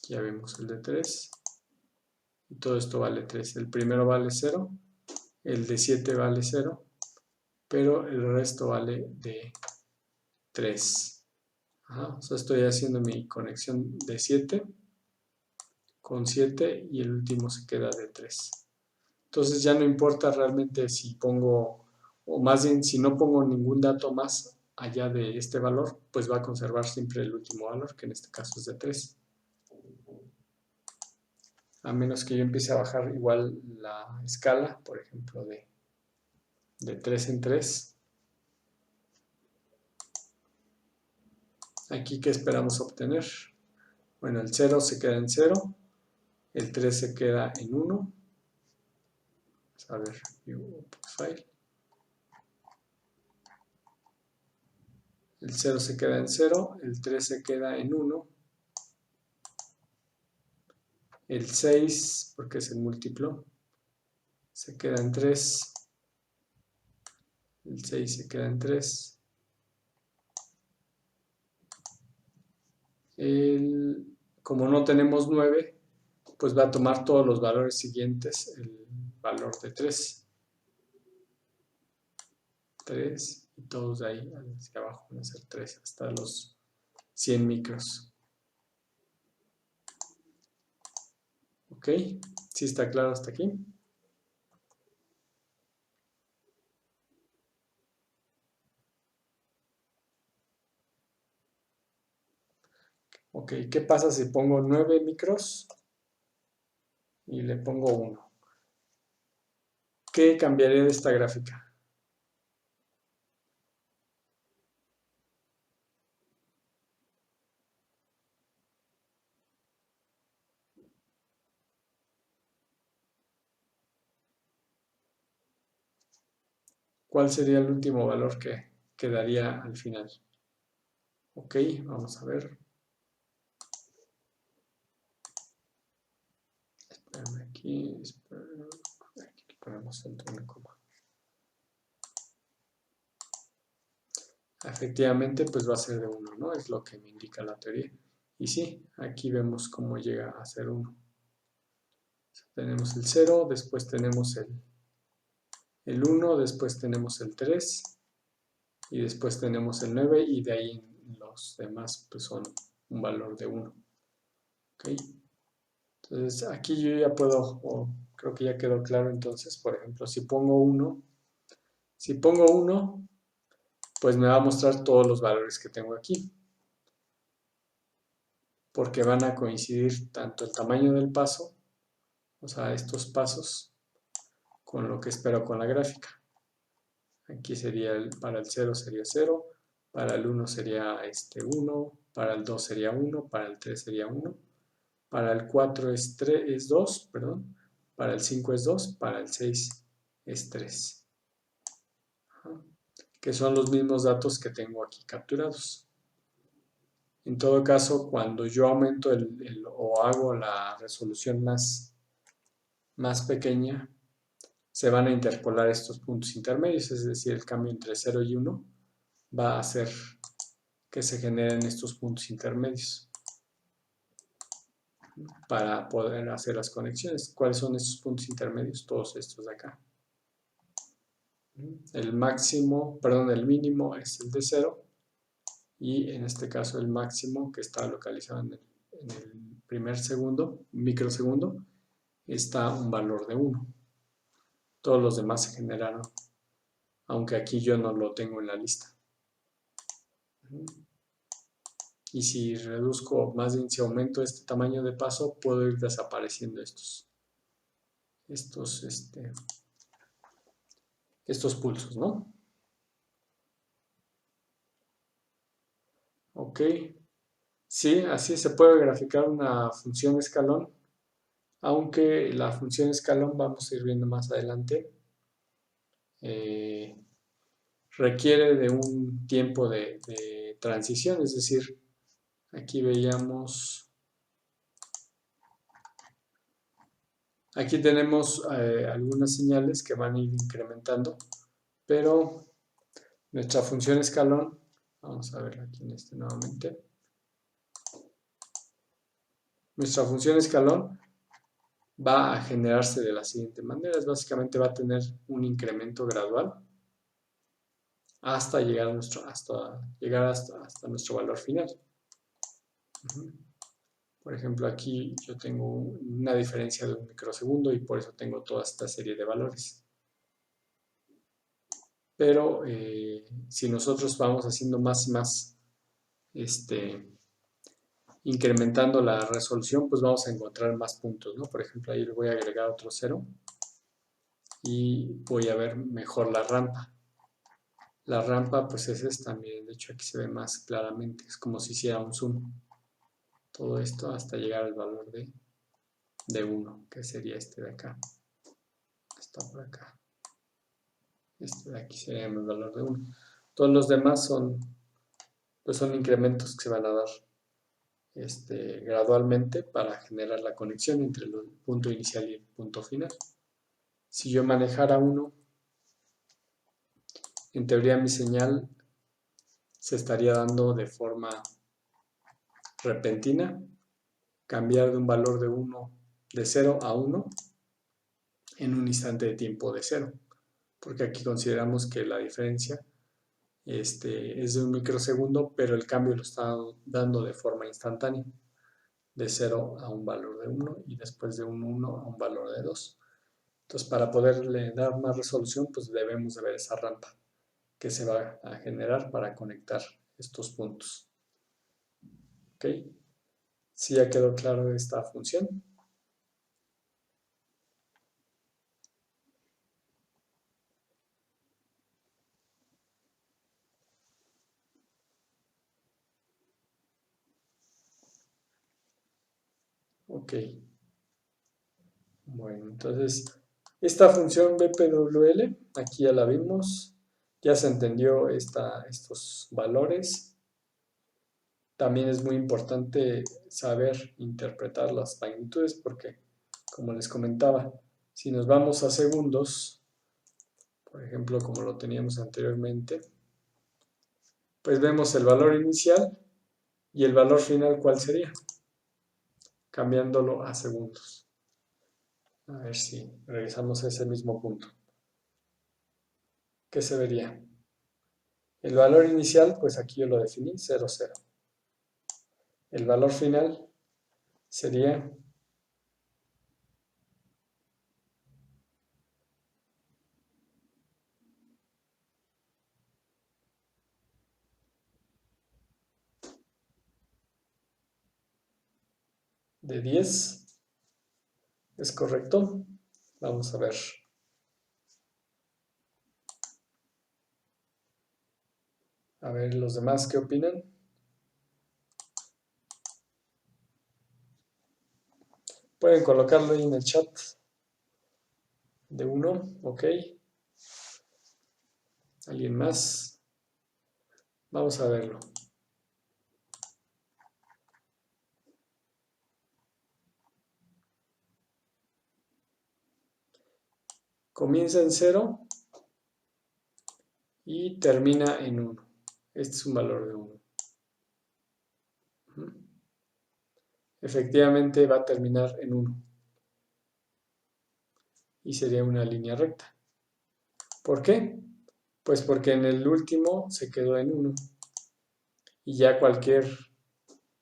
Ya vemos el de 3. Y todo esto vale 3. El primero vale 0, el de 7 vale 0, pero el resto vale de 3. Ajá, o sea, estoy haciendo mi conexión de 7 con 7 y el último se queda de 3. Entonces ya no importa realmente si pongo, o más bien si no pongo ningún dato más allá de este valor, pues va a conservar siempre el último valor, que en este caso es de 3. A menos que yo empiece a bajar igual la escala, por ejemplo, de 3 en 3. Aquí, ¿qué esperamos obtener? Bueno, el 0 se queda en 0, el 3 se queda en 1. A ver, file. El 0 se queda en 0, el 3 se queda en 1, el 6, porque es el múltiplo, se queda en 3, el 6 se queda en 3, como no tenemos 9, pues va a tomar todos los valores siguientes, el valor de 3, y todos de ahí hacia abajo van a ser 3, hasta los 100 micros. ¿Ok? ¿Sí está claro hasta aquí? Ok, ¿qué pasa si pongo 9 micros y le pongo 1? ¿Qué cambiaría de esta gráfica? ¿Cuál sería el último valor que quedaría al final? Ok, vamos a ver. Espérame aquí, aquí ponemos una coma. Efectivamente, pues va a ser de 1, ¿no? Es lo que me indica la teoría. Y sí, aquí vemos cómo llega a ser 1. Tenemos el 0, después tenemos el 1, después tenemos el 3, y después tenemos el 9, y de ahí los demás pues son un valor de 1. ¿Ok? Entonces aquí yo ya puedo, o creo que ya quedó claro entonces, por ejemplo, si pongo 1, pues me va a mostrar todos los valores que tengo aquí, porque van a coincidir tanto el tamaño del paso, o sea, estos pasos, con lo que espero con la gráfica. Aquí sería, para el 0 sería 0, para el 1 sería 1, para el 2 sería 1, para el 3 sería 1, para el 4 es 2, perdón, para el 5 es 2, para el 6 es 3. Que son los mismos datos que tengo aquí capturados. En todo caso, cuando yo aumento o hago la resolución más pequeña, se van a interpolar estos puntos intermedios, es decir, el cambio entre 0 y 1 va a hacer que se generen estos puntos intermedios para poder hacer las conexiones. ¿Cuáles son estos puntos intermedios? Todos estos de acá. El mínimo es el de 0 y en este caso el máximo que está localizado en el primer microsegundo, está un valor de 1. Todos los demás se generaron, aunque aquí yo no lo tengo en la lista. Y si reduzco, más bien si aumento este tamaño de paso, puedo ir desapareciendo estos pulsos, ¿no? Ok. Sí, así se puede graficar una función escalón, aunque la función escalón, vamos a ir viendo más adelante, requiere de un tiempo de transición, es decir, aquí veíamos, aquí tenemos algunas señales que van a ir incrementando, pero nuestra función escalón, vamos a ver aquí en este nuevamente, nuestra función escalón va a generarse de la siguiente manera, básicamente va a tener un incremento gradual hasta llegar hasta nuestro valor final. Por ejemplo, aquí yo tengo una diferencia de 1 microsegundo y por eso tengo toda esta serie de valores. Pero si nosotros vamos haciendo más y más, incrementando la resolución, pues vamos a encontrar más puntos, ¿no? Por ejemplo, ahí le voy a agregar otro 0 y voy a ver mejor la rampa. La rampa, pues es esta, miren, de hecho aquí se ve más claramente, es como si hiciera un zoom. Todo esto hasta llegar al valor de 1, que sería este de acá. Está por acá. Este de aquí sería el valor de 1. Todos los demás son incrementos que se van a dar gradualmente para generar la conexión entre el punto inicial y el punto final. Si yo manejara 1, en teoría mi señal se estaría dando de forma repentina, cambiar de un valor de 0 a 1 en un instante de tiempo de 0, porque aquí consideramos que la diferencia es de 1 microsegundo, pero el cambio lo está dando de forma instantánea, de 0 a un valor de 1 y después de un 1 a un valor de 2. Entonces, para poderle dar más resolución, pues debemos de ver esa rampa que se va a generar para conectar estos puntos. ¿Ok? ¿Sí ya quedó claro esta función? Ok. Bueno, entonces, esta función BPWL, aquí ya la vimos, ya se entendió estos valores. También es muy importante saber interpretar las magnitudes porque, como les comentaba, si nos vamos a segundos, por ejemplo, como lo teníamos anteriormente, pues vemos el valor inicial y el valor final, ¿cuál sería? Cambiándolo a segundos. A ver si regresamos a ese mismo punto. ¿Qué se vería? El valor inicial, pues aquí yo lo definí, 0, 0. El valor final sería de 10. ¿Es correcto? Vamos a ver. A ver los demás qué opinan. Pueden colocarlo ahí en el chat de 1, ok. ¿Alguien más? Vamos a verlo. Comienza en 0 y termina en 1. Este es un valor de 1. Efectivamente va a terminar en 1. Y sería una línea recta. ¿Por qué? Pues porque en el último se quedó en 1. Y ya cualquier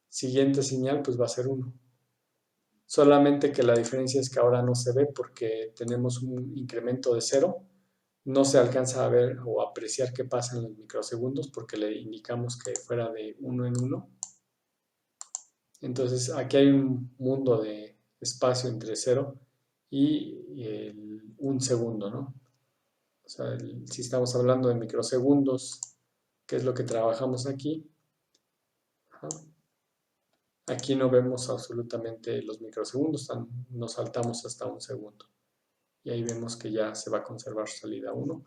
siguiente señal pues va a ser 1. Solamente que la diferencia es que ahora no se ve porque tenemos un incremento de 0. No se alcanza a ver o apreciar qué pasa en los microsegundos porque le indicamos que fuera de 1 en 1. Entonces aquí hay un mundo de espacio entre 0 y un segundo, ¿no? O sea, si estamos hablando de microsegundos, que es lo que trabajamos aquí, aquí no vemos absolutamente los microsegundos, nos saltamos hasta un segundo. Y ahí vemos que ya se va a conservar salida 1.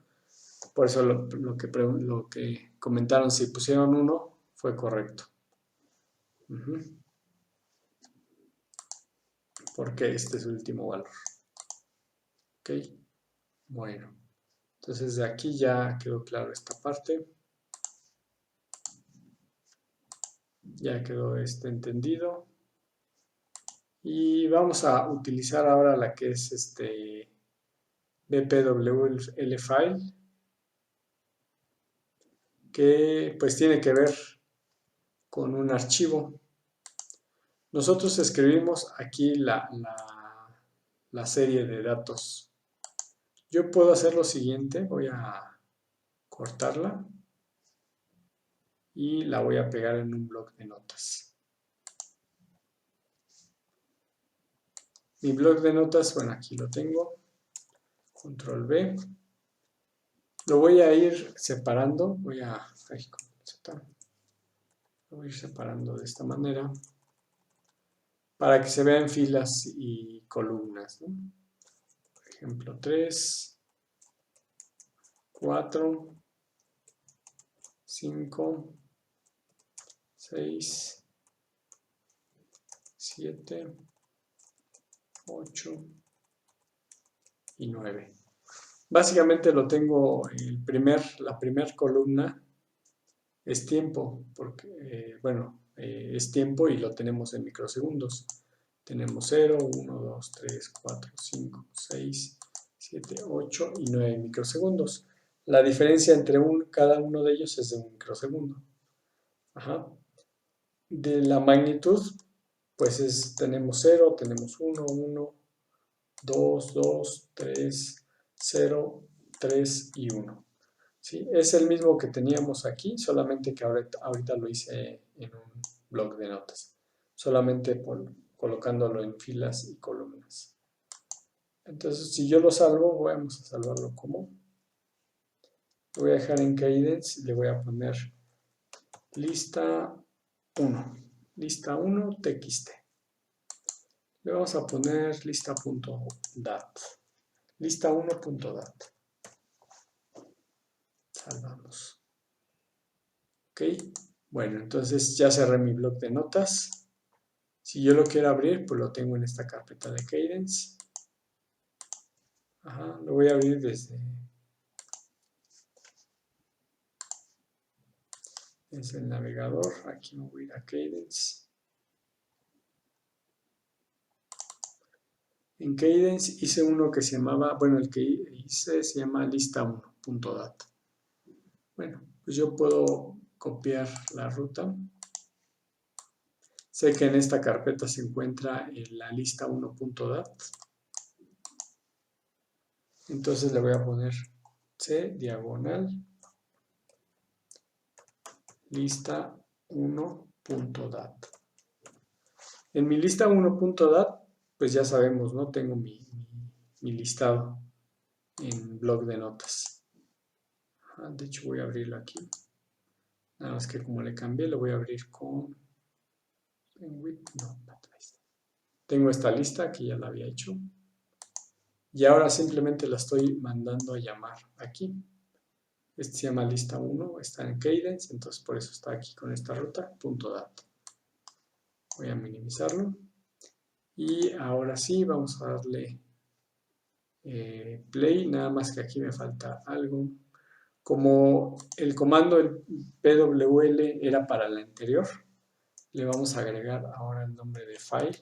Por eso lo que comentaron, si pusieron 1, fue correcto. Porque este es el último valor. Ok, bueno. Entonces de aquí ya quedó claro esta parte. Ya quedó entendido. Y vamos a utilizar ahora la que es BPWL file, que pues tiene que ver con un archivo. Nosotros escribimos aquí la serie de datos. Yo puedo hacer lo siguiente, voy a cortarla y la voy a pegar en un bloc de notas. Mi bloc de notas, bueno, aquí lo tengo, control V. Lo voy a ir separando, lo voy a ir separando de esta manera para que se vean filas y columnas, ¿no? Por ejemplo, 3, 4, 5, 6, 7, 8 y 9. Básicamente lo tengo, la primera columna es tiempo, porque, es tiempo y lo tenemos en microsegundos. Tenemos 0, 1, 2, 3, 4, 5, 6, 7, 8 y 9 microsegundos. La diferencia entre cada uno de ellos es de un microsegundo. De la magnitud, pues tenemos 0, tenemos 1, 1, 2, 2, 3, 0, 3 y 1. ¿Sí? Es el mismo que teníamos aquí, solamente que ahorita lo hice en un bloc de notas. Solamente colocándolo en filas y columnas. Entonces, si yo lo salvo, vamos a salvarlo como. Lo voy a dejar en Cadence y le voy a poner lista 1. Lista 1 txt. Le vamos a poner lista.dat. Lista 1.dat. Salvamos. Ok. Bueno, entonces ya cerré mi bloc de notas. Si yo lo quiero abrir, pues lo tengo en esta carpeta de Cadence. Lo voy a abrir desde el navegador. Aquí me voy a ir a Cadence. En Cadence hice uno que se llamaba, bueno, el que hice se llama lista1.dat. Bueno, pues yo puedo copiar la ruta. Sé que en esta carpeta se encuentra la lista 1.dat. Entonces le voy a poner C diagonal lista 1.dat. En mi lista 1.dat, pues ya sabemos, ¿no? Tengo mi listado en bloc de notas. De hecho, voy a abrirlo aquí. Nada más que como le cambié, lo voy a abrir con... Tengo esta lista que ya la había hecho. Y ahora simplemente la estoy mandando a llamar aquí. Este se llama lista 1, está en Cadence, entonces por eso está aquí con esta ruta, .dat. Voy a minimizarlo. Y ahora sí, vamos a darle play, nada más que aquí me falta algo. Como el comando el pwl era para el anterior, le vamos a agregar ahora el nombre de file,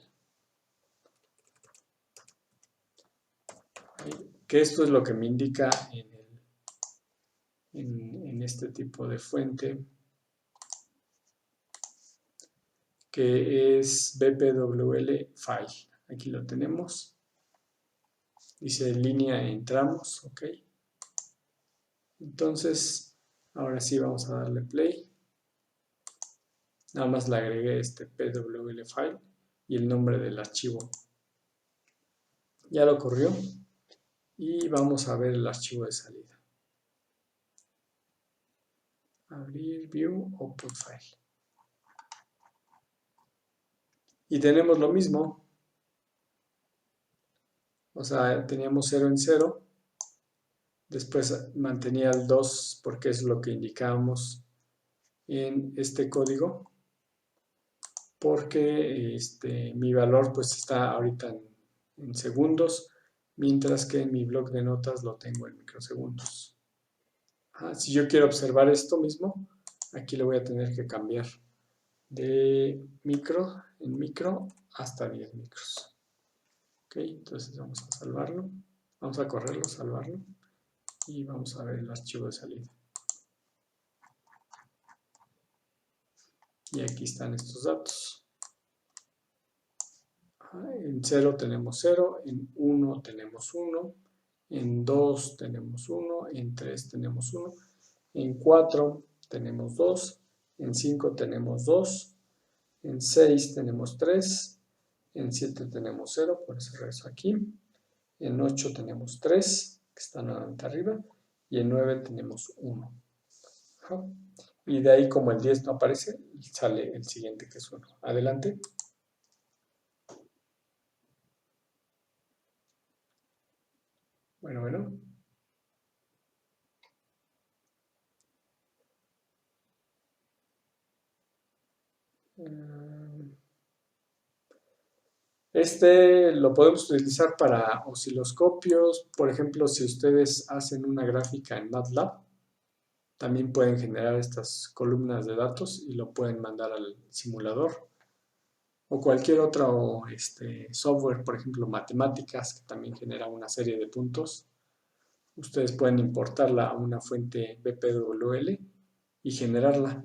que esto es lo que me indica en este tipo de fuente, que es bpwl file. Aquí lo tenemos. Dice línea entramos, ok. Entonces, ahora sí vamos a darle play. Nada más le agregué este pwl file y el nombre del archivo. Ya lo corrió y vamos a ver el archivo de salida. Abrir, view, output file. Y tenemos lo mismo. O sea, teníamos 0 en 0. Después mantenía el 2 porque es lo que indicábamos en este código. Porque mi valor pues está ahorita en segundos, mientras que en mi bloc de notas lo tengo en microsegundos. Si yo quiero observar esto mismo, aquí le voy a tener que cambiar de micro en micro hasta 10 micros. Ok, entonces vamos a salvarlo, vamos a correrlo, salvarlo y vamos a ver el archivo de salida. Y aquí están estos datos. En 0 tenemos 0, en 1 tenemos 1, en 2 tenemos 1, en 3 tenemos 1, en 4 tenemos 2, en 5 tenemos 2, en 6 tenemos 3, en 7 tenemos 0, por eso regreso aquí, en 8 tenemos 3, que está nuevamente arriba, y en 9 tenemos 1. Y de ahí, como el 10 no aparece, sale el siguiente que es 1. Adelante. Bueno. Este lo podemos utilizar para osciloscopios. Por ejemplo, si ustedes hacen una gráfica en MATLAB, también pueden generar estas columnas de datos y lo pueden mandar al simulador. O cualquier otro software, por ejemplo, matemáticas, que también genera una serie de puntos. Ustedes pueden importarla a una fuente BPWL y generarla.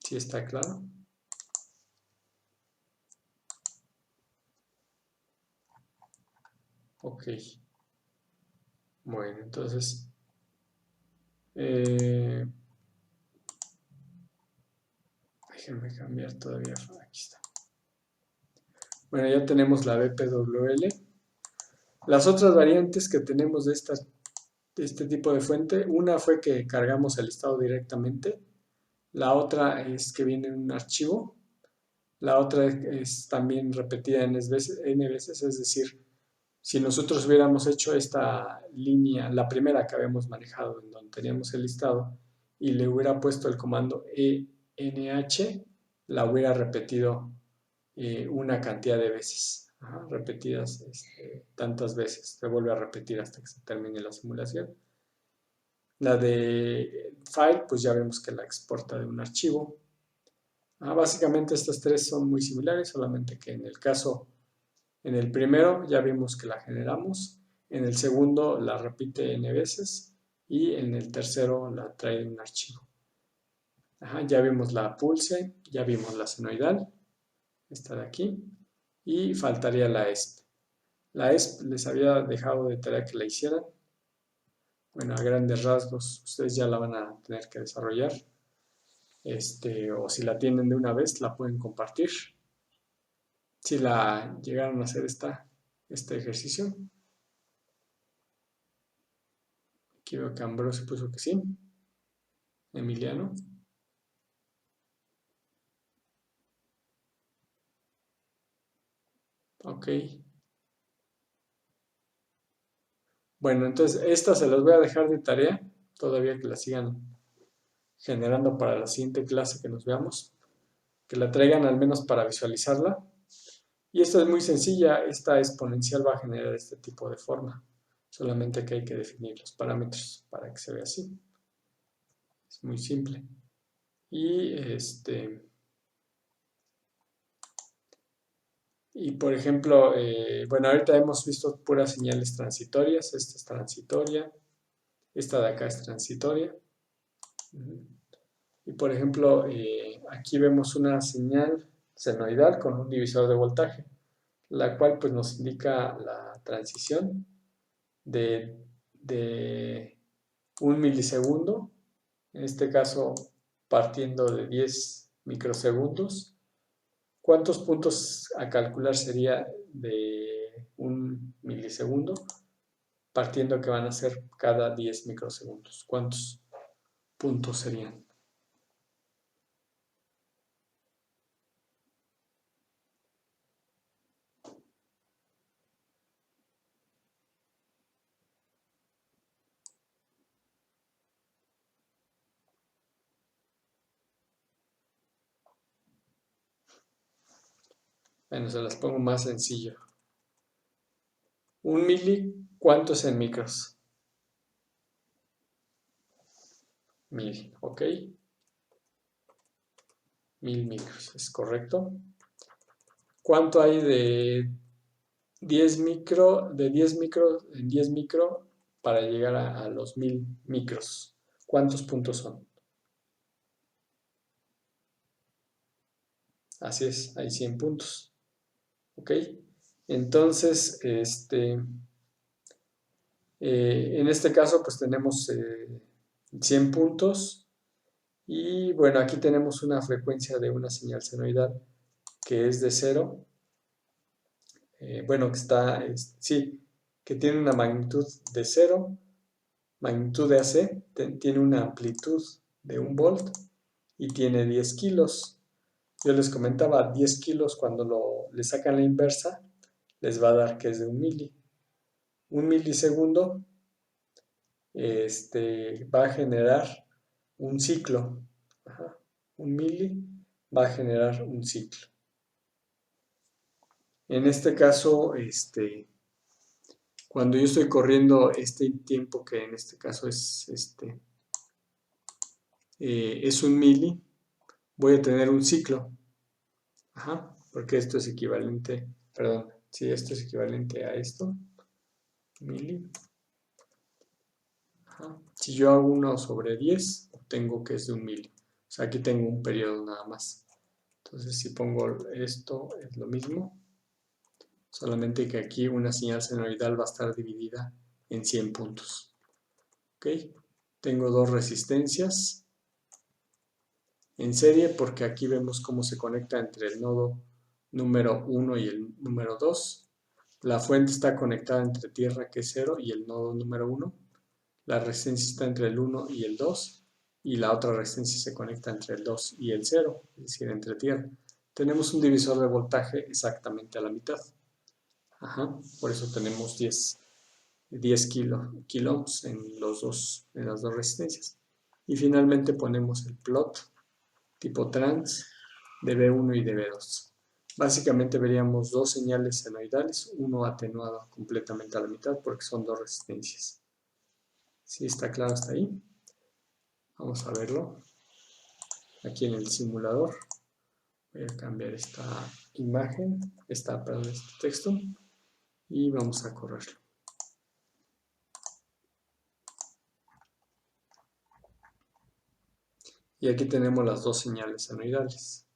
¿Sí está claro? Ok. Bueno, entonces... déjenme cambiar todavía. Aquí está. Bueno, ya tenemos la BPWL. Las otras variantes que tenemos de este tipo de fuente, una fue que cargamos el listado directamente, la otra es que viene en un archivo, la otra es también repetida n veces, es decir, si nosotros hubiéramos hecho esta línea, la primera que habíamos manejado, en donde teníamos el listado, y le hubiera puesto el comando ENH, la hubiera repetido una cantidad de veces. Repetidas tantas veces, se vuelve a repetir hasta que se termine la simulación. La de file, pues ya vemos que la exporta de un archivo. Básicamente estas tres son muy similares, solamente que en el primero ya vimos que la generamos, en el segundo la repite n veces y en el tercero la trae de un archivo. Ya vimos la pulse, ya vimos la senoidal, esta de aquí, y faltaría la ESP. La ESP les había dejado de tarea que la hicieran. Bueno, a grandes rasgos, ustedes ya la van a tener que desarrollar. O si la tienen de una vez, la pueden compartir. Si la llegaron a hacer este ejercicio. Aquí veo que Ambrosio puso que sí. Emiliano. Ok. Bueno, entonces estas se las voy a dejar de tarea, todavía que la sigan generando para la siguiente clase que nos veamos. que la traigan al menos para visualizarla. Y esta es muy sencilla, esta exponencial va a generar este tipo de forma, solamente que hay que definir los parámetros para que se vea así. Es muy simple. Y por ejemplo, bueno, ahorita hemos visto puras señales transitorias. Esta es transitoria, esta de acá es transitoria. Y por ejemplo, aquí vemos una señal senoidal con un divisor de voltaje, la cual pues nos indica la transición de 1 milisegundo, en este caso partiendo de 10 microsegundos. ¿Cuántos puntos a calcular sería de 1 milisegundo? Partiendo que van a ser cada 10 microsegundos. ¿Cuántos puntos serían? Bueno, se las pongo más sencillo. 1 mili, ¿cuánto es en micros? 1000, ¿ok? 1000 micros, ¿es correcto? ¿Cuánto hay de 10 micro, de 10 micro en 10 micro para llegar a los 1000 micros? ¿Cuántos puntos son? Así es, hay 100 puntos. ¿Ok? Entonces, en este caso, pues tenemos 100 puntos. Y bueno, aquí tenemos una frecuencia de una señal senoidal que es de 0. Bueno, que está, sí, que tiene una magnitud de 0, magnitud de AC, tiene una amplitud de 1 volt y tiene 10 kilos. Yo les comentaba, 10 kilos cuando le sacan la inversa, les va a dar que es de 1 mili. 1 milisegundo va a generar un ciclo. Ajá. 1 mili va a generar un ciclo. En este caso, cuando yo estoy corriendo este tiempo, que en este caso es 1 mili, voy a tener un ciclo. Ajá, porque esto es equivalente, perdón, sí, esto es equivalente a esto, mili. Ajá. Si yo hago 1 sobre 10, obtengo que es de 1 mili. O sea, aquí tengo un periodo nada más. Entonces, si pongo esto, es lo mismo. Solamente que aquí una señal senoidal va a estar dividida en 100 puntos. ¿Ok? Tengo dos resistencias en serie porque aquí vemos cómo se conecta entre el nodo número 1 y el número 2. La fuente está conectada entre tierra, que es 0, y el nodo número 1. La resistencia está entre el 1 y el 2. Y la otra resistencia se conecta entre el 2 y el 0, es decir, entre tierra. Tenemos un divisor de voltaje exactamente a la mitad. Ajá, por eso tenemos 10 kilo ohms en las dos resistencias. Y finalmente ponemos el plot tipo trans de B1 y de B2. Básicamente veríamos dos señales senoidales, uno atenuado completamente a la mitad porque son dos resistencias. ¿Sí está claro hasta ahí? Vamos a verlo aquí en el simulador. Voy a cambiar esta imagen, este texto, y vamos a correrlo. Y aquí tenemos las dos señales senoidales.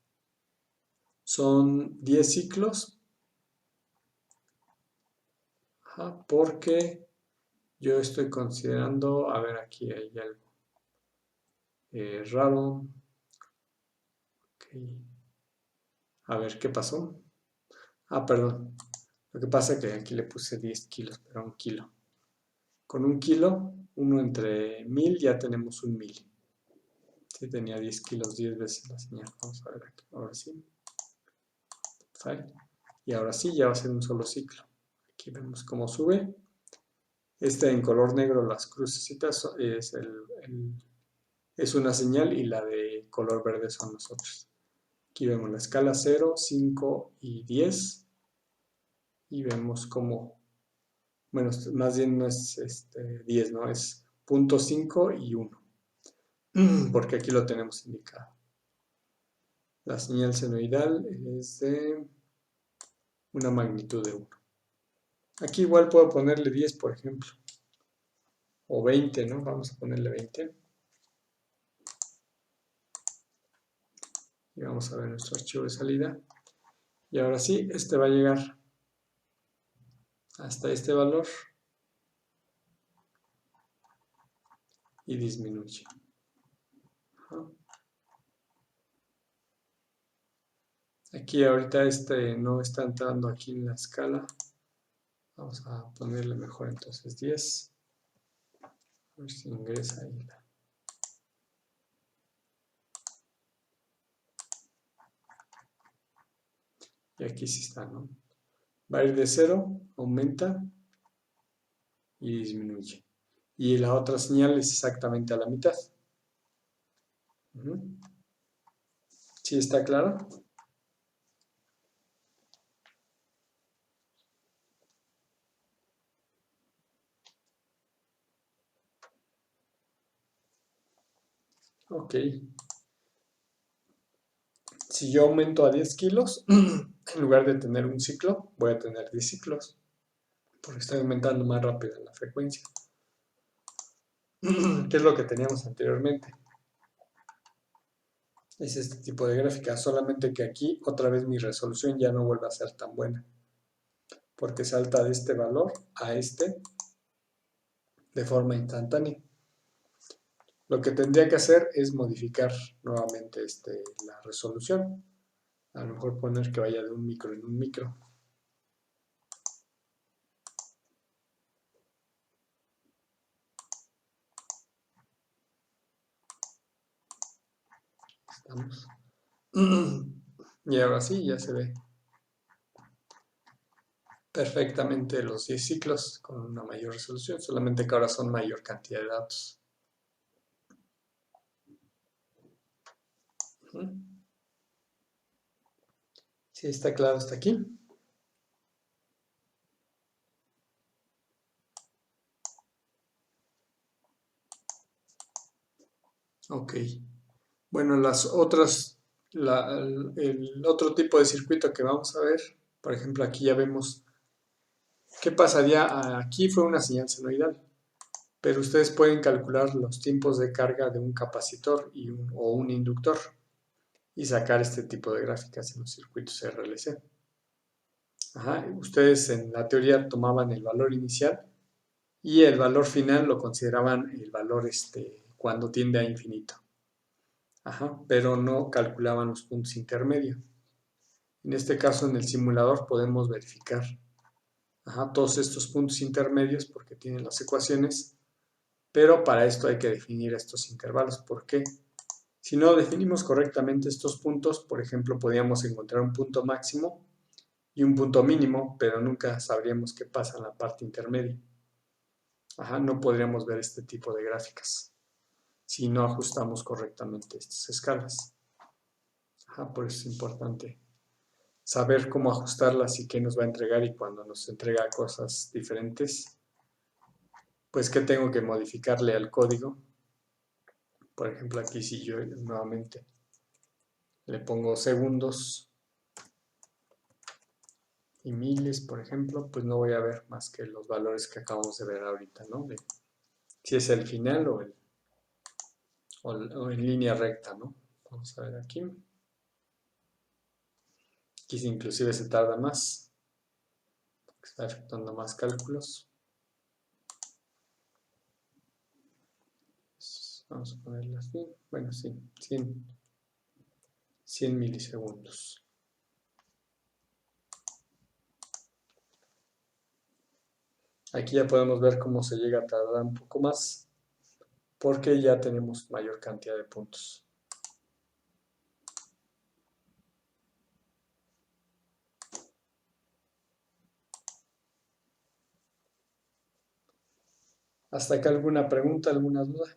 Son 10 ciclos, porque yo estoy considerando, a ver, aquí hay algo raro. Okay. A ver, ¿qué pasó? Ah, perdón. Lo que pasa es que aquí le puse 10 kilos, pero 1 kilo. Con 1 kilo, 1 entre 1000, ya tenemos 1 mili. Sí, tenía 10 kilos, 10 veces la señal. Vamos a ver aquí. Ahora sí. Fine. Y ahora sí, ya va a ser un solo ciclo. Aquí vemos cómo sube. En color negro, las crucecitas, es una señal y la de color verde son nosotros. Aquí vemos la escala 0, 5 y 10. Y vemos cómo, bueno, más bien no es 10, ¿no? Es 0.5 y 1. Porque aquí lo tenemos indicado. La señal senoidal es de una magnitud de 1. Aquí igual puedo ponerle 10, por ejemplo. O 20, ¿no? Vamos a ponerle 20. Y vamos a ver nuestro archivo de salida. Y ahora sí, este va a llegar hasta este valor y disminuye. Aquí ahorita no está entrando aquí en la escala. Vamos a ponerle mejor entonces 10. A ver si ingresa ahí. Y aquí sí está, ¿no? Va a ir de 0, aumenta y disminuye. Y la otra señal es exactamente a la mitad. ¿Sí está claro? Ok. Si yo aumento a 10 kilos, en lugar de tener un ciclo, voy a tener 10 ciclos. Porque estoy aumentando más rápido la frecuencia. ¿Qué es lo que teníamos anteriormente? Es este tipo de gráfica, solamente que aquí otra vez mi resolución ya no vuelve a ser tan buena. Porque salta de este valor a este de forma instantánea. Lo que tendría que hacer es modificar nuevamente la resolución. A lo mejor poner que vaya de un micro en un micro. Estamos. Y ahora sí, ya se ve perfectamente los 10 ciclos con una mayor resolución, solamente que ahora son mayor cantidad de datos. ¿Sí está claro hasta aquí? Ok. Bueno, las otras, el otro tipo de circuito que vamos a ver, por ejemplo, aquí ya vemos qué pasaría. Aquí fue una señal senoidal, pero ustedes pueden calcular los tiempos de carga de un capacitor o un inductor y sacar este tipo de gráficas en los circuitos RLC. Ustedes en la teoría tomaban el valor inicial y el valor final lo consideraban el valor cuando tiende a infinito. Pero no calculaban los puntos intermedios. En este caso, en el simulador podemos verificar todos estos puntos intermedios porque tienen las ecuaciones, pero para esto hay que definir estos intervalos. ¿Por qué? Si no definimos correctamente estos puntos, por ejemplo, podríamos encontrar un punto máximo y un punto mínimo, pero nunca sabríamos qué pasa en la parte intermedia. No podríamos ver este tipo de gráficas si no ajustamos correctamente estas escalas. Por eso es importante saber cómo ajustarlas y qué nos va a entregar, y cuando nos entrega cosas diferentes, pues qué tengo que modificarle al código. Por ejemplo, aquí si yo nuevamente le pongo segundos y miles, por ejemplo, pues no voy a ver más que los valores que acabamos de ver ahorita, ¿no? De si es el final o en línea recta, ¿no? Vamos a ver aquí. Aquí inclusive se tarda más, porque está efectuando más cálculos. Vamos a ponerlo así. Bueno, sí, 100 milisegundos. Aquí ya podemos ver cómo se llega a tardar un poco más, porque ya tenemos mayor cantidad de puntos. ¿Hasta acá alguna pregunta, alguna duda?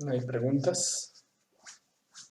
No hay preguntas.